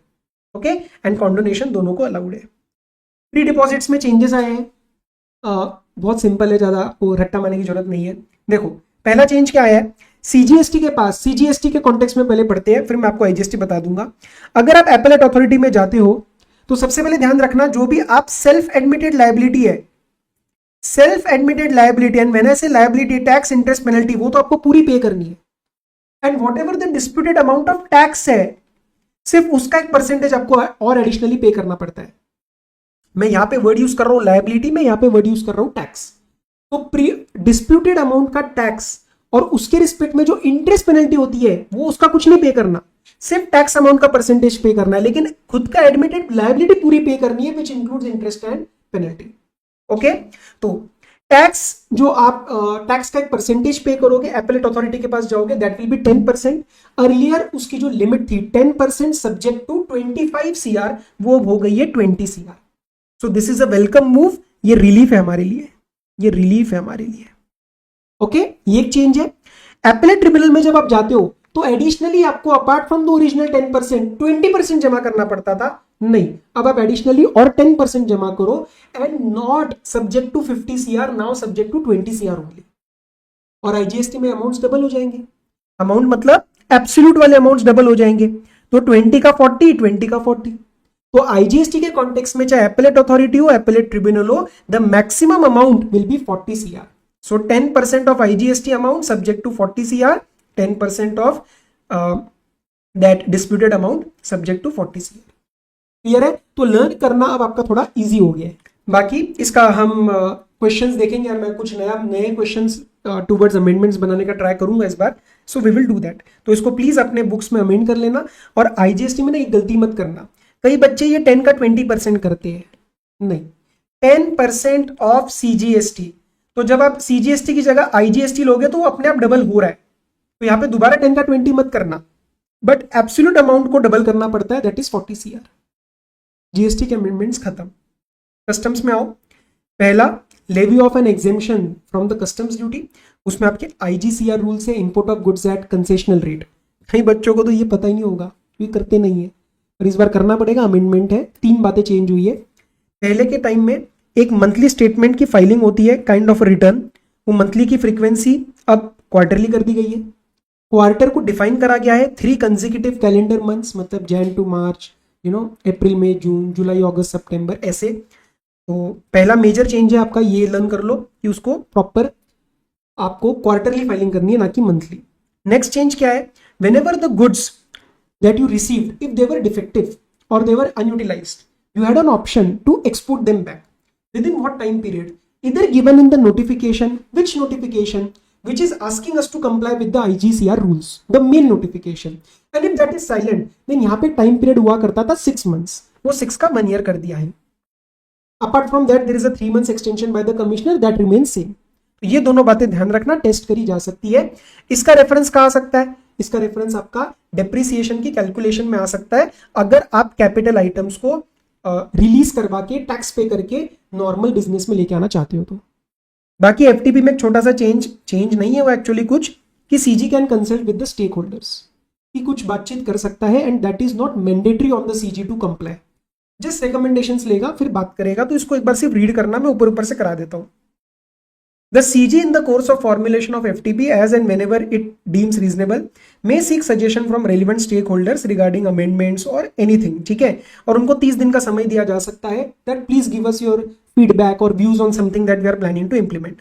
Okay, and condonation दोनों को अलाउड है। प्री डिपॉजिट्स में चेंजेस आए हैं, बहुत सिंपल है, ज्यादा वो रट्टा मारने की जरूरत नहीं है। देखो पहला चेंज क्या आया है, सीजीएसटी के पास, सीजीएसटी के कॉन्टेक्स्ट में पहले पढ़ते हैं, फिर मैं आपको आईजीएसटी बता दूंगा। अगर आप एपेलेट अथॉरिटी में जाते हो तो सबसे पहले ध्यान रखना, जो भी आप सेल्फ एडमिटेड लायबिलिटी है, self admitted liability and when I से लायबिलिटी, टैक्स, इंटरेस्ट, पेनल्टी, वो तो आपको पूरी पे करनी है। And what ever the disputed amount of tax है, सिर्फ उसका एक परसेंटेज आपको और एडिशनली पे करना पड़ता है। मैं यहां पे वर्ड यूज कर रहा हूं लायबिलिटी, में यहां पे वर्ड यूज कर रहा हूं टैक्स। तो डिस्प्यूटेड अमाउंट का टैक्स और उसके रिस्पेक्ट में जो इंटरेस्ट पेनल्टी होती है वो उसका कुछ नहीं पे करना, सिर्फ टैक्स अमाउंट का परसेंटेज पे करना है, लेकिन खुद का एडमिटेड लायबिलिटी पूरी पे करनी है, which includes interest and penalty. Okay, तो टैक्स जो आप टैक्स का एक परसेंटेज पे करोगे, एपेलेट अथॉरिटी के पास जाओगे, दैट विल बी 10%। अर्लियर उसकी जो लिमिट थी 10% सब्जेक्ट टू 25 CR, वो हो गई है 20 CR। So this is a welcome move, ये रिलीफ है हमारे लिए, ये रिलीफ है हमारे लिए। ओके, ये एक चेंज है। एपेलेट ट्रिब्यूनल में जब आप जाते हो तो एडिशनली आपको अपार्ट फ्रॉम द ओरिजिनल 10% 20% जमा करना पड़ता था, नहीं, अब आप एडिशनली और 10% जमा करो and not subject to 50 CR, now subject to 20 CR only. और आईजीएसटी में अमाउंट्स डबल हो जाएंगे, अमाउंट मतलब एब्सोल्यूट वाले अमाउंट्स डबल हो जाएंगे, तो 20 का 40, 20 का 40। तो आईजीएसटी के कॉन्टेक्स्ट में चाहे एपेलेट अथॉरिटी हो, एपेलेट ट्रिब्यूनल हो, the maximum amount will be 40 CR। So 10% of IGST amount subject to 40 CR, 10% of that disputed amount subject to 40 CR। Clear है? तो लर्न करना अब आपका थोड़ा इजी हो गया है। बाकी इसका हम क्वेश्चंस देखेंगे और मैं कुछ नए क्वेश्चंस टुवर्ड्स अमेंडमेंट्स बनाने का ट्राई करूंगा इस बार, so we will do that. तो इसको प्लीज अपने बुक्स में अमेंड कर लेना। और आईजीएसटी में ना एक गलती मत करना, कई बच्चे ये 10 का 20% करते हैं, नहीं, 10% ऑफ सीजीएसटी। तो जब आप सीजीएसटी की जगह आईजीएसटी लोगे तो वो अपने आप डबल हो रहा है, तो यहां पे दोबारा 10 का 20 मत करना, बट एब्सोल्यूट अमाउंट को डबल करना पड़ता है, दैट इज 40 CR। जीएसटी के अमेंडमेंट्स खत्म। कस्टम्स में आओ, पहला levy of an exemption from the customs duty, उसमें आपके आईजीसीआर रूल से import of goods at concessional rate. कई बच्चों को तो ये पता ही नहीं होगा, ये करते नहीं है, और इस बार करना पड़ेगा, अमेंडमेंट है। 3 बातें चेंज हुई है। पहले के टाइम में एक मंथली स्टेटमेंट की फाइलिंग होती है, काइंड ऑफ रिटर्न, वो मंथली की फ्रीक्वेंसी अब क्वार्टरली कर दी गई है। क्वार्टर को डिफाइन करा गया है 3 कंसेक्यूटिव कैलेंडर मंथ्स, मतलब जैन टू मार्च, अप्रैल, मई, जून, जुलाई, अगस्त, सितंबर, ऐसे। तो पहला मेजर चेंज है आपका, ये लर्न कर लो कि उसको प्रॉपर आपको क्वार्टरली फाइलिंग करनी है, ना कि मंथली। नेक्स्ट चेंज क्या है, whenever the goods that you received if they were defective और दे वर unutilised, you had an option to export them back. Within what time period? Either given in the notification, which notification? Which is asking us to comply with the IGCR rules, the main notification. And if that is silent, then यहाँ पे time period हुआ करता था 6 months, वो 6 का 1 year कर दिया है। Apart from that, there is a 3 months extension by the commissioner that remains same. तो ये दोनों बातें ध्यान रखना, टेस्ट करी जा सकती है। इसका रेफरेंस कहाँ आ सकता है? इसका रेफरेंस आपका डेप्रिसिएशन की कैलकुलेशन में आ सकता है, अगर आप कैपिटल आइटम्स को रिलीज करवा के टैक्स पे करके नॉर्मल बिजनेस में लेके आना चाहते हो तो। बाकी एफटीपी में एक छोटा सा चेंज नहीं है, वो एक्चुअली कुछ कि CG can consult with the stakeholders, कि कुछ बातचीत कर सकता है, and that is not mandatory on the CG to comply, just recommendations लेगा फिर बात करेगा। तो इसको एक बार सिर्फ रीड करना, मैं ऊपर से करा देता हूं। The CG in the course of formulation of FTP as and whenever it deems reasonable may seek suggestion from relevant stakeholders regarding amendments or anything, ठीक है, और उनको 30 दिन का समय दिया जा सकता है, that please give us your feedback or views on something that we are planning to implement.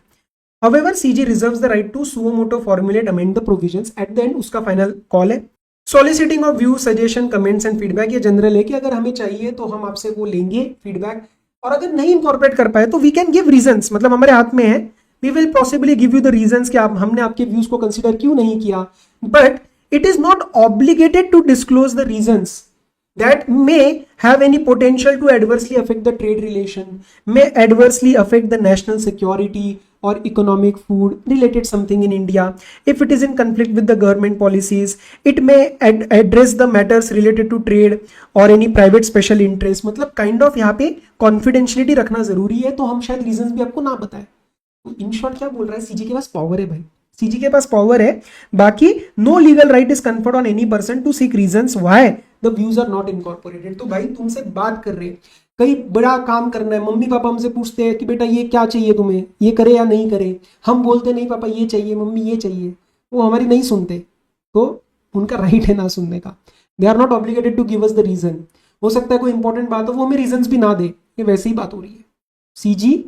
However, CG reserves the right to suo motu formulate amend the provisions at the end, उसका final call है। Soliciting of views, suggestion, comments and feedback, ये जनरल है कि अगर हमें चाहिए तो हम आपसे वो लेंगे फीडबैक, और अगर नहीं इंकॉर्पोरेट कर पाए तो we can give reasons, मतलब हमारे हाथ में है, we will possibly give you the reasons कि हमने आपके व्यूज को कंसीडर क्यों नहीं किया, but it is not obligated to disclose the reasons that may have any potential to adversely affect the trade relation, may adversely affect the national security, or economic, food related something in India. If it is in conflict with the government policies, it may address the matters related to trade or any private special interest. मतलब काइंड ऑफ यहाँ पे कॉन्फिडेंशियलिटी रखना जरूरी है, तो हम शायद रीजंस भी आपको ना बताएं. तो इन शॉर्ट क्या बोल रहा है, सीजी के पास पावर है भाई, सीजी के पास पावर है. बाकी no legal right is conferred on any person to seek reasons why the views are not incorporated. तो भाई तुमसे बात कर रहे हैं, कई बड़ा काम करना है, मम्मी पापा हमसे पूछते हैं कि बेटा ये क्या चाहिए तुम्हें, ये करे या नहीं करे, हम बोलते नहीं पापा ये चाहिए, मम्मी ये चाहिए, वो हमारी नहीं सुनते, तो उनका राइट है ना सुनने का. They are not obligated to give us the reason. हो सकता है कोई इंपॉर्टेंट बात हो, वो हमें रीजंस भी ना दे, ये वैसे ही बात हो रही है. सीजी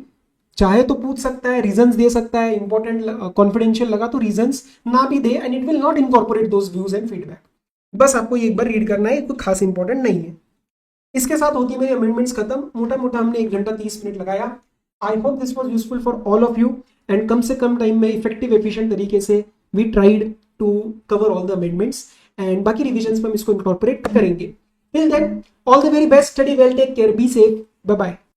चाहे तो पूछ सकता है, रीजंस दे सकता है, इंपॉर्टेंट कॉन्फिडेंशियल लगा तो रीजंस ना भी दे, and it will not incorporate those views and feedback. बस आपको ये एक बार रीड करना है, कोई खास इंपॉर्टेंट नहीं है. इसके साथ होती है मेरी अमेंडमेंट्स खत्म. मोटा मोटा हमने 1 घंटा 30 मिनट लगाया. I hope this was useful for all of you, and कम से कम टाइम में इफेक्टिव एफिशिएंट तरीके से we tried to cover all the amendments, and बाकी रिविजन्स में हम इसको इनकॉर्पोरेट करेंगे. Till then all the very best, study well, take care, be safe, bye bye.